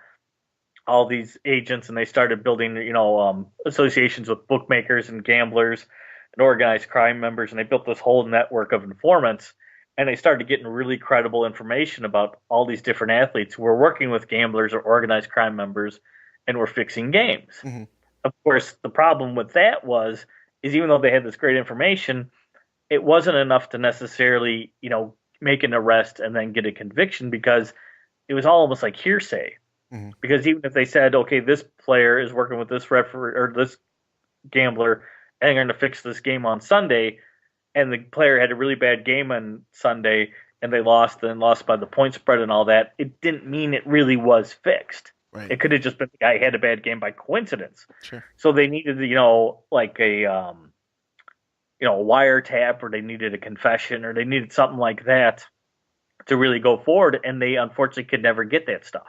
all these agents, and they started building, associations with bookmakers and gamblers and organized crime members, and they built this whole network of informants, and they started getting really credible information about all these different athletes who were working with gamblers or organized crime members and were fixing games. Mm-hmm. Of course, the problem with that is even though they had this great information, it wasn't enough to necessarily, make an arrest and then get a conviction, because it was all almost like hearsay. Mm-hmm. Because even if they said, okay, this player is working with this referee or this gambler, and they're going to fix this game on Sunday, and the player had a really bad game on Sunday, and they lost by the point spread and all that, it didn't mean it really was fixed. Right. It could have just been the guy had a bad game by coincidence. Sure. So they needed, like a wiretap, or they needed a confession, or they needed something like that to really go forward, and they unfortunately could never get that stuff.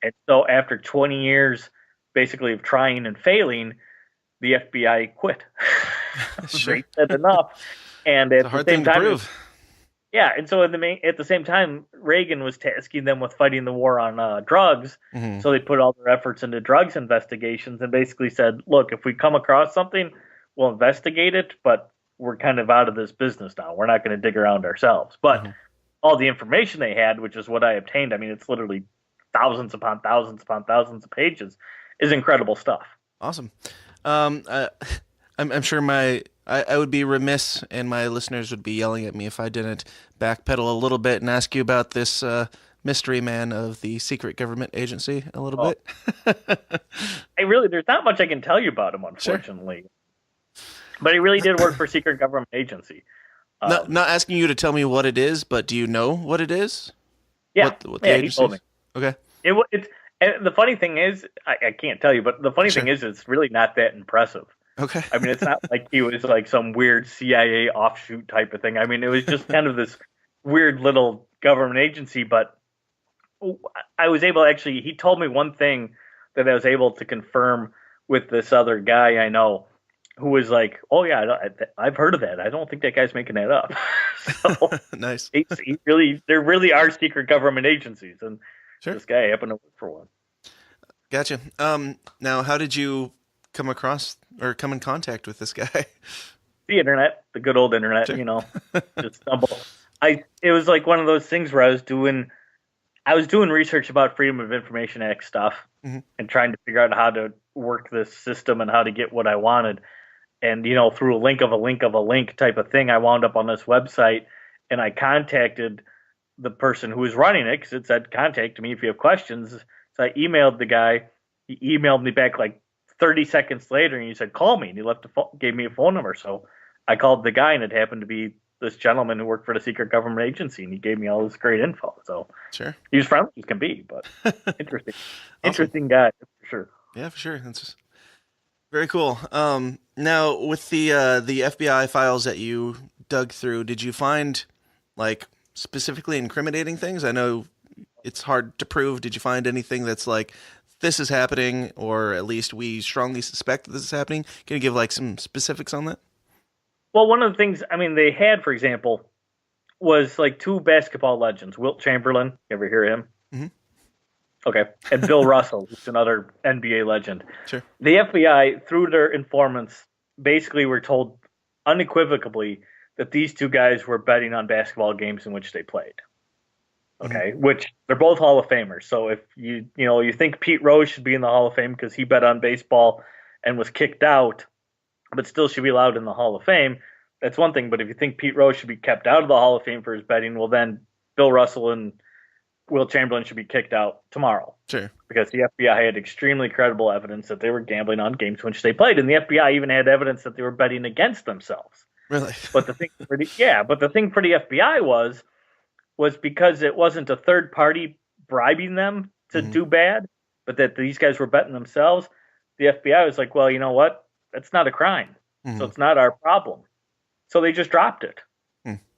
And so after 20 years, basically, of trying and failing, the FBI quit. Sure. They said enough. And at It's a hard the same thing to time, prove. yeah. And so at the same time, Reagan was tasking them with fighting the war on drugs. Mm-hmm. So they put all their efforts into drugs investigations, and basically said, look, if we come across something, we'll investigate it, but we're kind of out of this business now. We're not going to dig around ourselves. But all the information they had, which is what I obtained, I mean, it's literally thousands upon thousands upon thousands of pages, is incredible stuff. Awesome. I'm sure I would be remiss, and my listeners would be yelling at me if I didn't backpedal a little bit and ask you about this mystery man of the secret government agency a little bit. There's not much I can tell you about him, unfortunately. Sure. But he really did work for a secret government agency. Not asking you to tell me what it is, but do you know what it is? Yeah, what the agency he told me. Okay. And the funny thing is, I can't tell you, but the funny thing is, it's really not that impressive. Okay. I mean, it's not like he was like some weird CIA offshoot type of thing. I mean, it was just kind of this weird little government agency, but I was able to he told me one thing that I was able to confirm with this other guy I know, who was like, oh yeah, I've heard of that. I don't think that guy's making that up. So nice. There really are secret government agencies, and sure. This guy happened to work for one. Gotcha. Now, how did you come across or come in contact with this guy? The internet, the good old internet, sure. Just stumble. It was like one of those things where I was doing research about Freedom of Information Act stuff, mm-hmm. and trying to figure out how to work this system and how to get what I wanted. And, through a link of a link of a link type of thing, I wound up on this website, and I contacted the person who was running it, because it said, contact me if you have questions. So I emailed the guy. He emailed me back like 30 seconds later, and he said, call me. And he gave me a phone number. So I called the guy, and it happened to be this gentleman who worked for the secret government agency, and he gave me all this great info. So Sure. he was friendly as can be, but interesting, Awesome. interesting guy for sure. Yeah, for sure. That's just very cool. Now with the FBI files that you dug through, did you find like specifically incriminating things? I know it's hard to prove. Did you find anything that's like this is happening, or at least we strongly suspect that this is happening? Can you give like some specifics on that? Well, one of the things, I mean, they had, for example, was like two basketball legends. Wilt Chamberlain, you ever hear him? Mm-hmm. Okay. And Bill Russell, who's another NBA legend. Sure. The FBI, through their informants, basically were told unequivocally that these two guys were betting on basketball games in which they played. Okay, which they're both Hall of Famers. So if you think Pete Rose should be in the Hall of Fame because he bet on baseball and was kicked out, but still should be allowed in the Hall of Fame, that's one thing. But if you think Pete Rose should be kept out of the Hall of Fame for his betting, well then Bill Russell and Wilt Chamberlain should be kicked out tomorrow. Sure. Because the FBI had extremely credible evidence that they were gambling on games in which they played, and the FBI even had evidence that they were betting against themselves. Really? But the thing for the FBI was because it wasn't a third party bribing them to do bad, but that these guys were betting themselves. The FBI was like, well, you know what? That's not a crime. So it's not our problem. So they just dropped it.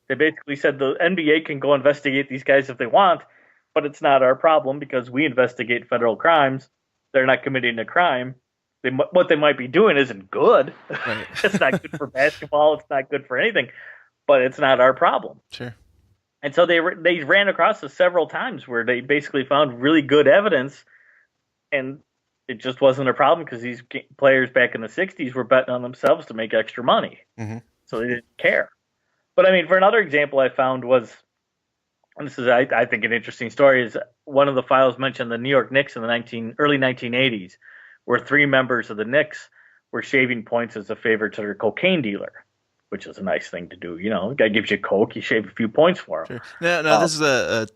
They basically said the NBA can go investigate these guys if they want, but it's not our problem because we investigate federal crimes. They're not committing a crime. What they might be doing isn't good. Right. It's not good for basketball. It's not good for anything, but it's not our problem. Sure. And so they ran across this several times where they basically found really good evidence, and it just wasn't a problem because these players back in the 60s were betting on themselves to make extra money. So they didn't care. But I mean, for another example I found was, and this is, I think, an interesting story, is one of the files mentioned the New York Knicks in the early 1980s, where three members of the Knicks were shaving points as a favor to their cocaine dealer, which is a nice thing to do. You know, the guy gives you coke, you shave a few points for him. Sure. Now this is a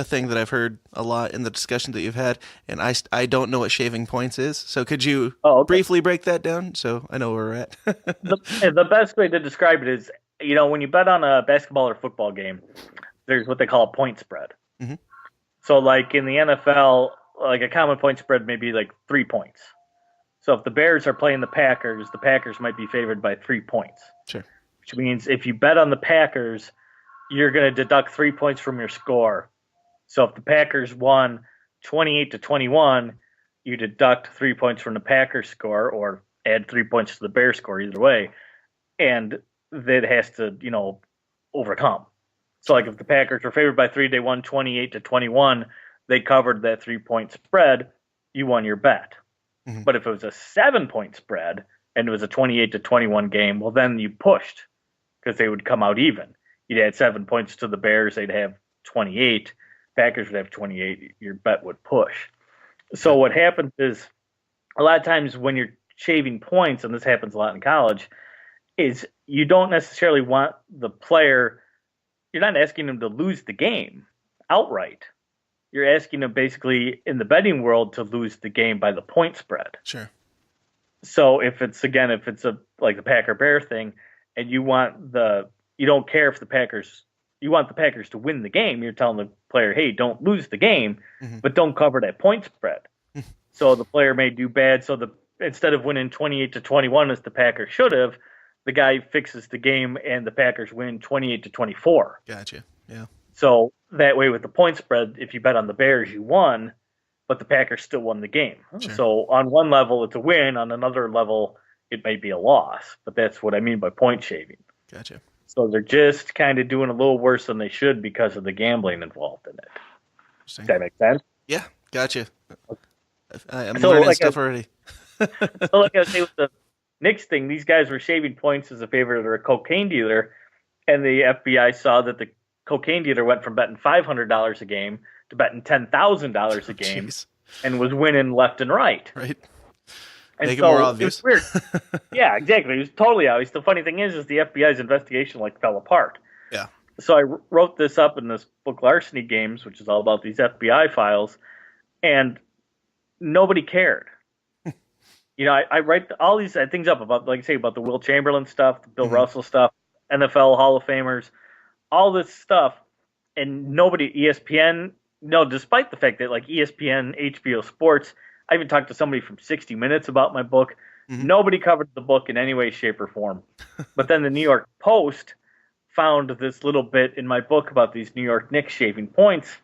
thing that I've heard a lot in the discussion that you've had, and I don't know what shaving points is. So could you briefly break that down so I know where we're at? The best way to describe it is, you know, when you bet on a basketball or football game, there's what they call a point spread. So like in the NFL, like a common point spread may be like 3 points. So if the Bears are playing the Packers might be favored by 3 points. Sure. Which means if you bet on the Packers, you're going to deduct 3 points from your score. So if the Packers won 28-21, you deduct 3 points from the Packers score or add 3 points to the Bears score, either way. And that has to, you know, overcome. So like if the Packers were favored by 3, they won 28-21, they covered that 3-point spread, you won your bet. But if it was a 7-point spread and it was a 28-21 game, well, then you pushed because they would come out even. You'd add 7 points to the Bears, they'd have 28. Packers would have 28. Your bet would push. So what happens is a lot of times when you're shaving points, and this happens a lot in college, is you don't necessarily want the player, you're not asking them to lose the game outright. You're asking them basically in the betting world to lose the game by the point spread. Sure. So if it's like the Packer Bear thing, and you don't care if you want the Packers to win the game, you're telling the player, hey, don't lose the game, but don't cover that point spread. So the player may do bad. So instead of winning 28-21 as the Packers should have, the guy fixes the game and the Packers win 28-24. Gotcha. Yeah. So that way with the point spread, if you bet on the Bears, you won, but the Packers still won the game. Sure. So on one level, it's a win. On another level, it may be a loss. But that's what I mean by point shaving. Gotcha. So they're just kind of doing a little worse than they should because of the gambling involved in it. Does that make sense? Yeah, gotcha. I'm learning stuff already. So like I was saying with the Knicks thing, these guys were shaving points as a favor to a cocaine dealer, and the FBI saw that the cocaine dealer went from betting $500 a game to betting $10,000 a game. Jeez. And was winning left and right. Right. And Make it so more obvious. It was weird. Yeah, exactly. It was totally obvious. The funny thing is the FBI's investigation fell apart. Yeah. So I wrote this up in this book, Larceny Games, which is all about these FBI files, and nobody cared. You know, I write all these things up about, like I say, about the Wilt Chamberlain stuff, the Bill Russell stuff. NFL Hall of Famers, all this stuff, and nobody, ESPN, no, despite the fact that like ESPN, HBO Sports, I even talked to somebody from 60 Minutes about my book. Nobody covered the book in any way, shape, or form. But then the New York Post found this little bit in my book about these New York Knicks shaving points,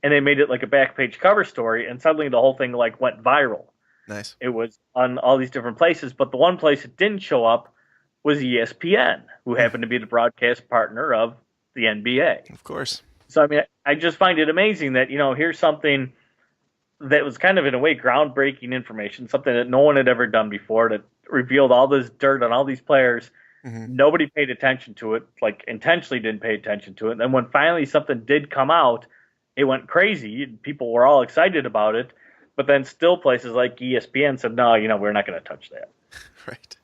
and they made it like a back page cover story, and suddenly the whole thing like went viral. Nice. It was on all these different places, but the one place it didn't show up was ESPN, who happened to be the broadcast partner of the NBA. Of course. So, I mean, I just find it amazing that, here's something that was kind of, in a way, groundbreaking information, something that no one had ever done before, that revealed all this dirt on all these players. Nobody paid attention to it, like intentionally didn't pay attention to it. And then when finally something did come out, it went crazy. People were all excited about it. But then still places like ESPN said, no, we're not going to touch that. Right.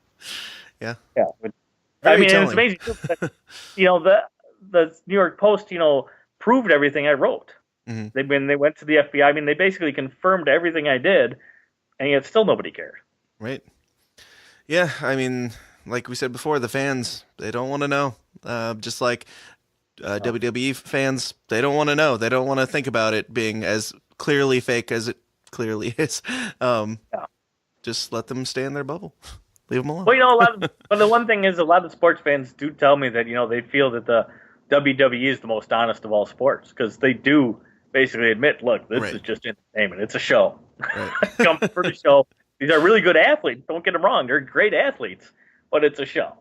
Yeah. Yeah. I mean, it's amazing. That, the New York Post, proved everything I wrote. They went to the FBI. I mean, they basically confirmed everything I did, and yet still nobody cared. Right. Yeah. I mean, like we said before, the fans, they don't want to know. Just like WWE fans, they don't want to know. They don't want to think about it being as clearly fake as it clearly is. Just let them stay in their bubble. Leave them alone. Well, but the one thing is, a lot of sports fans do tell me that they feel that the WWE is the most honest of all sports, because they do basically admit, look, this is just entertainment. It's a show. Right. Come for the show. These are really good athletes. Don't get them wrong. They're great athletes, but it's a show.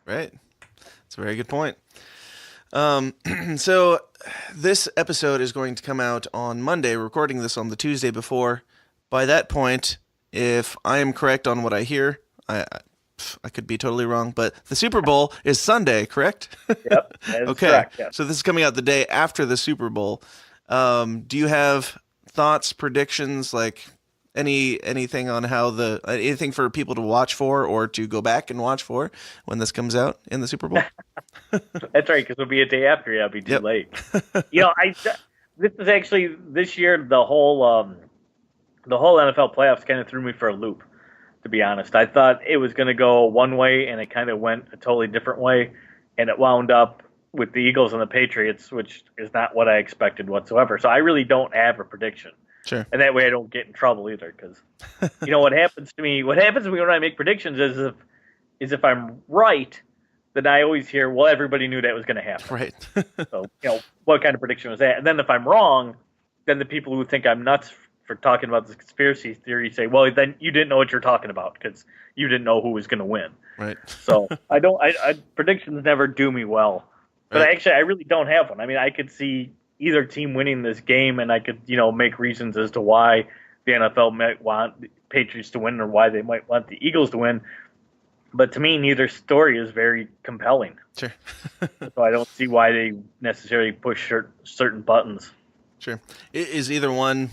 Right. That's a very good point. So this episode is going to come out on Monday. We're recording this on the Tuesday before. By that point, if I am correct on what I hear, I could be totally wrong, but the Super Bowl is Sunday, correct? Yep. That is okay. Correct, yes. So this is coming out the day after the Super Bowl. Do you have thoughts, predictions, like anything on how anything for people to watch for or to go back and watch for when this comes out in the Super Bowl? That's right, because it'll be a day after. Yeah, it'll be too late. This is actually this year the whole NFL playoffs kind of threw me for a loop. To be honest, I thought it was going to go one way, and it kind of went a totally different way, and it wound up with the Eagles and the Patriots, which is not what I expected whatsoever. So I really don't have a prediction. Sure. And that way I don't get in trouble either, because what happens to me when I make predictions is if I'm right, then I always hear, well, everybody knew that was going to happen. Right. So, what kind of prediction was that? And then if I'm wrong, then the people who think I'm nuts for talking about this conspiracy theory say, well, then you didn't know what you're talking about because you didn't know who was going to win. Right. So predictions never do me well. But Right. I really don't have one. I mean, I could see either team winning this game, and I could, make reasons as to why the NFL might want the Patriots to win or why they might want the Eagles to win. But to me, neither story is very compelling. Sure. So I don't see why they necessarily push certain buttons. Sure. Is either one?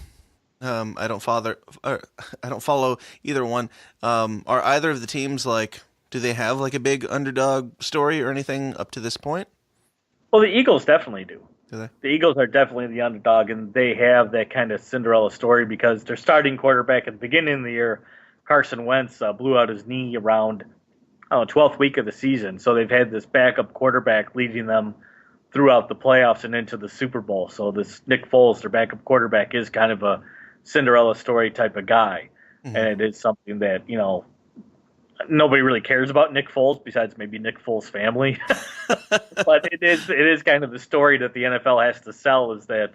I don't follow either one. Are either of the teams do they have like a big underdog story or anything up to this point? Well, the Eagles definitely do. Do they? The Eagles are definitely the underdog, and they have that kind of Cinderella story because their starting quarterback at the beginning of the year, Carson Wentz, blew out his knee around 12th week of the season. So they've had this backup quarterback leading them throughout the playoffs and into the Super Bowl. So this Nick Foles, their backup quarterback, is kind of a Cinderella story type of guy. Mm-hmm. And it is something that, nobody really cares about Nick Foles besides maybe Nick Foles' family. But it is kind of the story that the NFL has to sell, is that,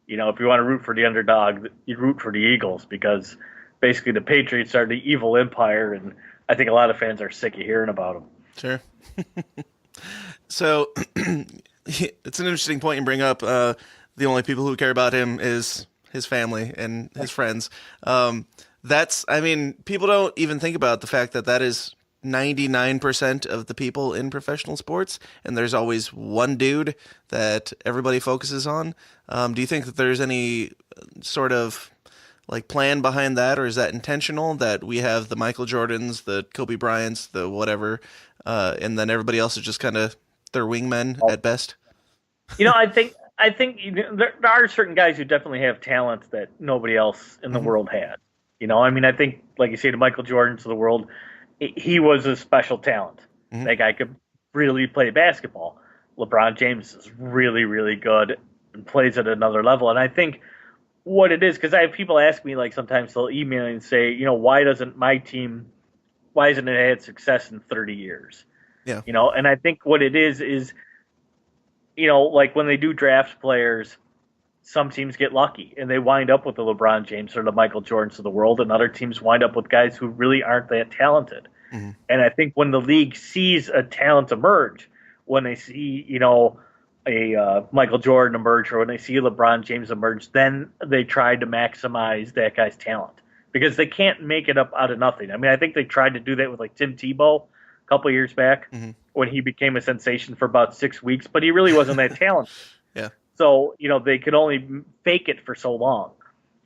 if you want to root for the underdog, you root for the Eagles, because basically the Patriots are the evil empire, and I think a lot of fans are sick of hearing about them. Sure. So it's an interesting point you bring up. The only people who care about him is his family and his friends. People don't even think about the fact that is 99% of the people in professional sports, and there's always one dude that everybody focuses on. Do you think that there's any sort of plan behind that, or is that intentional, that we have the Michael Jordans, the Kobe Bryants, the whatever, and then everybody else is just kind of their wingmen at best? I think there are certain guys who definitely have talents that nobody else in the world has. I think, like you say, the Michael Jordans of the world, he was a special talent. Mm-hmm. That guy could really play basketball. LeBron James is really, really good and plays at another level. And I think what it is, because I have people ask me, like, sometimes they'll email and say, why doesn't my team, why hasn't it had success in 30 years? Yeah. And I think what it is, like when they do draft players, some teams get lucky and they wind up with the LeBron James or the Michael Jordans of the world, and other teams wind up with guys who really aren't that talented. Mm-hmm. And I think when the league sees a talent emerge, when they see, a Michael Jordan emerge, or when they see LeBron James emerge, then they try to maximize that guy's talent because they can't make it up out of nothing. I mean, I think they tried to do that with like Tim Tebow a couple of years back when he became a sensation for about 6 weeks, but he really wasn't that talented. Yeah. So, they could only fake it for so long.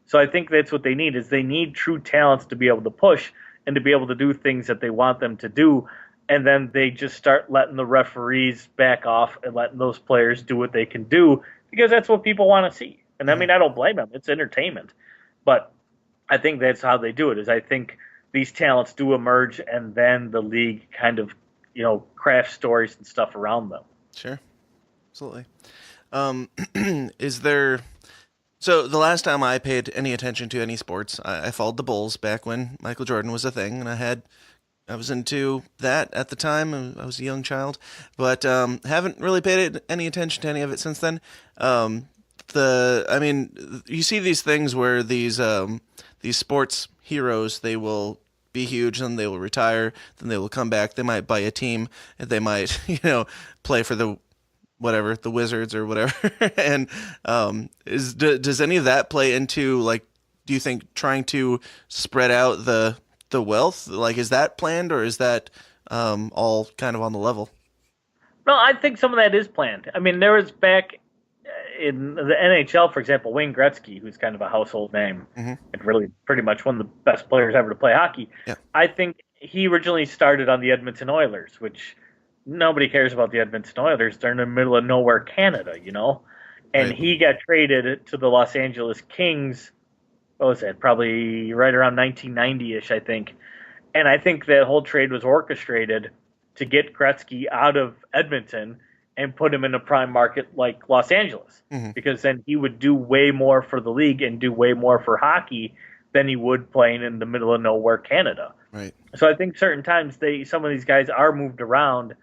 So I think that's what they need, is they need true talents to be able to push and to be able to do things that they want them to do. And then they just start letting the referees back off and letting those players do what they can do because that's what people want to see. And I mean, I don't blame them. It's entertainment. But I think that's how they do it, is I think these talents do emerge and then the league kind of, crafts stories and stuff around them. Sure. Absolutely. So the last time I paid any attention to any sports, I followed the Bulls back when Michael Jordan was a thing, and I was into that at the time. I was a young child, but haven't really paid any attention to any of it since then. You see these things where these sports heroes, they will be huge, then they will retire, then they will come back. They might buy a team, and they might, play for the Wizards or whatever. And does any of that play into, like, do you think trying to spread out the wealth, like, is that planned, or is that all kind of on the level? No, I think some of that is planned. I mean, there was back in the NHL, for example, Wayne Gretzky, who's kind of a household name and really pretty much one of the best players ever to play hockey. Yeah. I think he originally started on the Edmonton Oilers, which nobody cares about the Edmonton Oilers. They're in the middle of nowhere, Canada, And Right. he got traded to the Los Angeles Kings. What was that? Probably right around 1990-ish, I think. And I think that whole trade was orchestrated to get Gretzky out of Edmonton and put him in a prime market like Los Angeles, because then he would do way more for the league and do way more for hockey than he would playing in the middle of nowhere, Canada. Right. So I think certain times some of these guys are moved around,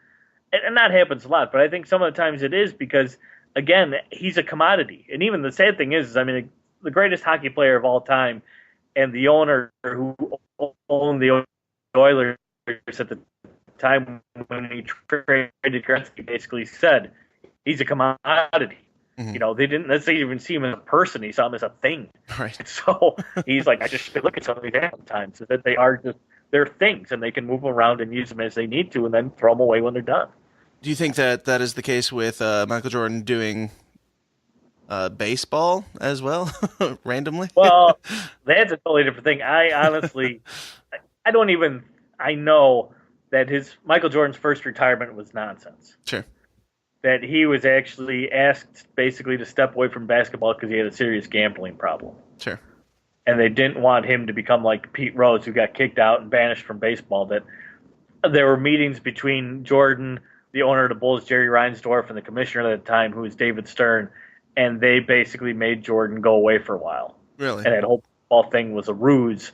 and that happens a lot. But I think some of the times it is because, again, he's a commodity. And even the sad thing is, I mean, the greatest hockey player of all time, and the owner who owned the Oilers at the time when he traded Gretzky basically said he's a commodity. They didn't necessarily even see him as a person; he saw him as a thing. Right. So he's like, I just look at some of these sometimes so that they're things, and they can move them around and use them as they need to, and then throw them away when they're done. Do you think that is the case with Michael Jordan doing baseball as well, randomly? Well, that's a totally different thing. I honestly, I know that Michael Jordan's first retirement was nonsense. Sure. That he was actually asked basically to step away from basketball because he had a serious gambling problem. Sure. And they didn't want him to become like Pete Rose, who got kicked out and banished from baseball. That there were meetings between Jordan, the owner of the Bulls, Jerry Reinsdorf, and the commissioner at the time, who was David Stern, and they basically made Jordan go away for a while. Really? And that whole ball thing was a ruse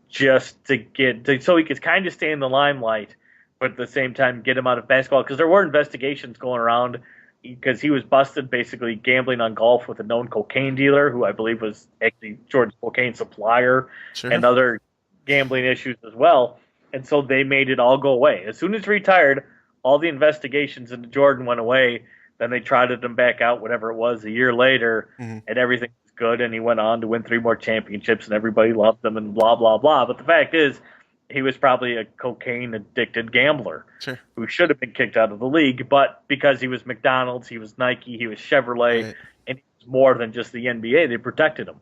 just so he could kind of stay in the limelight, but at the same time get him out of basketball, because there were investigations going around because he was busted basically gambling on golf with a known cocaine dealer who I believe was actually Jordan's cocaine supplier. Sure. And other gambling issues as well. And so they made it all go away. As soon as he retired, all the investigations into Jordan went away. Then they trotted him back out, whatever it was, a year later, and everything was good. And he went on to win 3 more championships, and everybody loved him, and blah, blah, blah. But the fact is, he was probably a cocaine-addicted gambler who should have been kicked out of the league. But because he was McDonald's, he was Nike, he was Chevrolet, and he was more than just the NBA, they protected him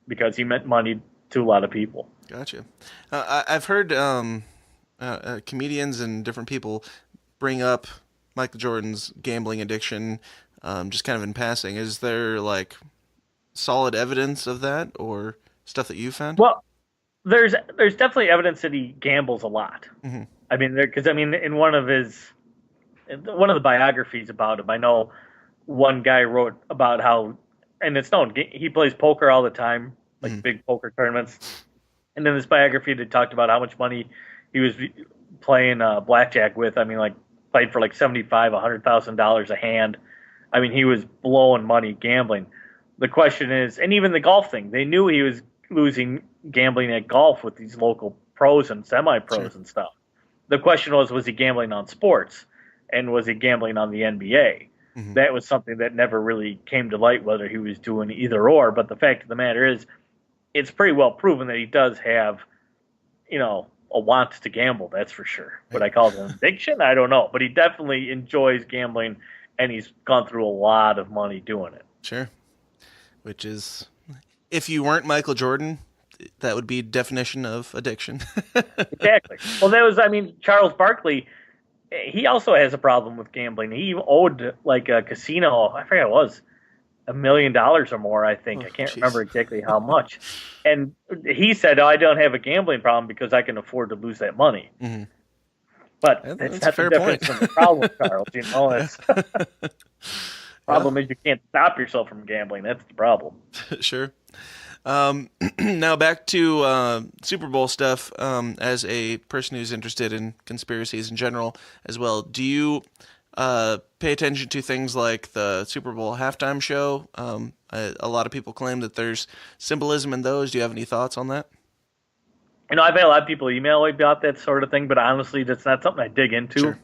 because he meant money to a lot of people. Gotcha. I've heard comedians and different people bring up Michael Jordan's gambling addiction, just kind of in passing. Is there like solid evidence of that, or stuff that you found? Well, there's definitely evidence that he gambles a lot. I mean, in one of his one of the biographies about him. I know one guy wrote about how, and it's known, he plays poker all the time, like big poker tournaments. And in this biography, they talked about how much money he was playing blackjack with. I mean, like played for like $100,000 a hand. I mean, he was blowing money gambling. The question is, and even the golf thing, they knew he was losing gambling at golf with these local pros and semi-pros and stuff. The question was he gambling on sports, and was he gambling on the NBA? That was something that never really came to light, whether he was doing either or. But the fact of the matter is, it's pretty well proven that he does have, a want to gamble, that's for sure. What I call it an addiction, I don't know. But he definitely enjoys gambling, and he's gone through a lot of money doing it. Sure. Which is, if you weren't Michael Jordan, that would be definition of addiction. Exactly. Well, Charles Barkley, he also has a problem with gambling. He owed like a casino, I forget what it was, $1 million or more, I think. I can't remember exactly how much. And he said, I don't have a gambling problem because I can afford to lose that money. But that's not the difference from the problem, Charles. Problem is you can't stop yourself from gambling. That's the problem. Sure. Now back to Super Bowl stuff. As a person who's interested in conspiracies in general as well, do you pay attention to things like the Super Bowl halftime show? A lot of people claim that there's symbolism in those. Do you have any thoughts on that? I've had a lot of people email me about that sort of thing, but honestly, that's not something I dig into. Sure.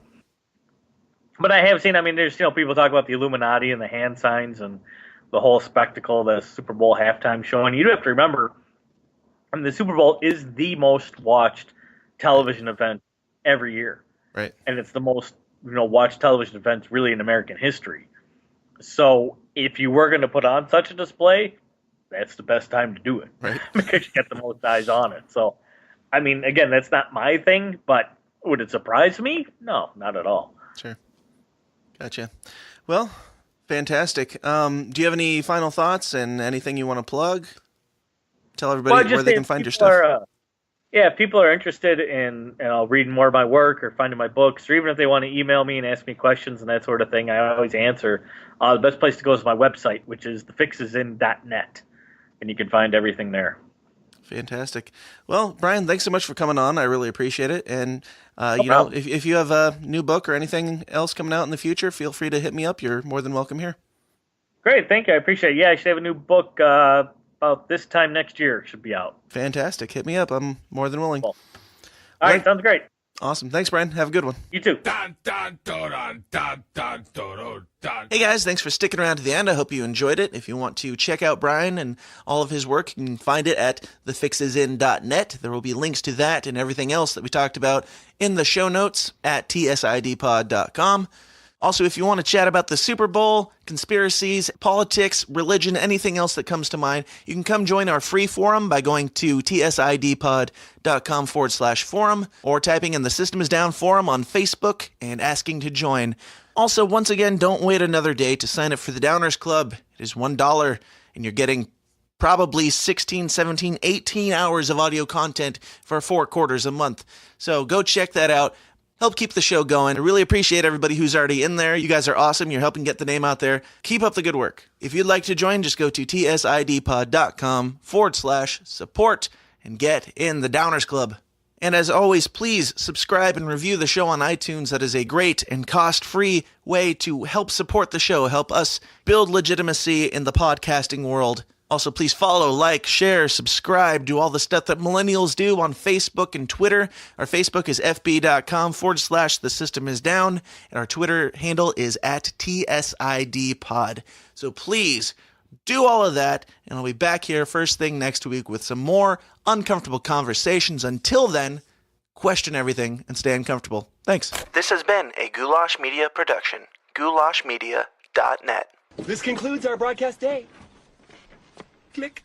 But I have seen, there's, people talk about the Illuminati and the hand signs and the whole spectacle, the Super Bowl halftime show. And you do have to remember, the Super Bowl is the most watched television event every year. Right. And it's the most, watched television event really in American history. So if you were going to put on such a display, that's the best time to do it. Right. Because you get the most eyes on it. So, again, that's not my thing, but would it surprise me? No, not at all. Sure. Gotcha. Well, fantastic. Do you have any final thoughts and anything you want to plug? Tell everybody where they can find your stuff. If people are interested in reading more of my work or finding my books, or even if they want to email me and ask me questions and that sort of thing, I always answer. The best place to go is my website, which is thefixesin.net, and you can find everything there. Fantastic. Well, Brian, thanks so much for coming on. I really appreciate it. And, if you have a new book or anything else coming out in the future, feel free to hit me up. You're more than welcome here. Great. Thank you. I appreciate it. Yeah, I should have a new book about this time next year. It should be out. Fantastic. Hit me up. I'm more than willing. Cool. All right. Sounds great. Awesome. Thanks, Brian. Have a good one. You too. Hey guys, thanks for sticking around to the end. I hope you enjoyed it. If you want to check out Brian and all of his work, you can find it at thefixesin.net. There will be links to that and everything else that we talked about in the show notes at tsidpod.com. Also, if you want to chat about the Super Bowl, conspiracies, politics, religion, anything else that comes to mind, you can come join our free forum by going to tsidpod.com/forum or typing in the System is Down forum on Facebook and asking to join. Also, once again, don't wait another day to sign up for the Downers Club. It is $1 and you're getting probably 16, 17, 18 hours of audio content for $4 a month. So go check that out. Help keep the show going. I really appreciate everybody who's already in there. You guys are awesome. You're helping get the name out there. Keep up the good work. If you'd like to join, just go to tsidpod.com/support and get in the Downers Club. And as always, please subscribe and review the show on iTunes. That is a great and cost-free way to help support the show, help us build legitimacy in the podcasting world. Also, please follow, like, share, subscribe, do all the stuff that millennials do on Facebook and Twitter. Our Facebook is fb.com/thesystemisdown, and our Twitter handle is @TSIDpod. So please do all of that, and I'll be back here first thing next week with some more uncomfortable conversations. Until then, question everything and stay uncomfortable. Thanks. This has been a Goulash Media production. goulashmedia.net. This concludes our broadcast day. Click.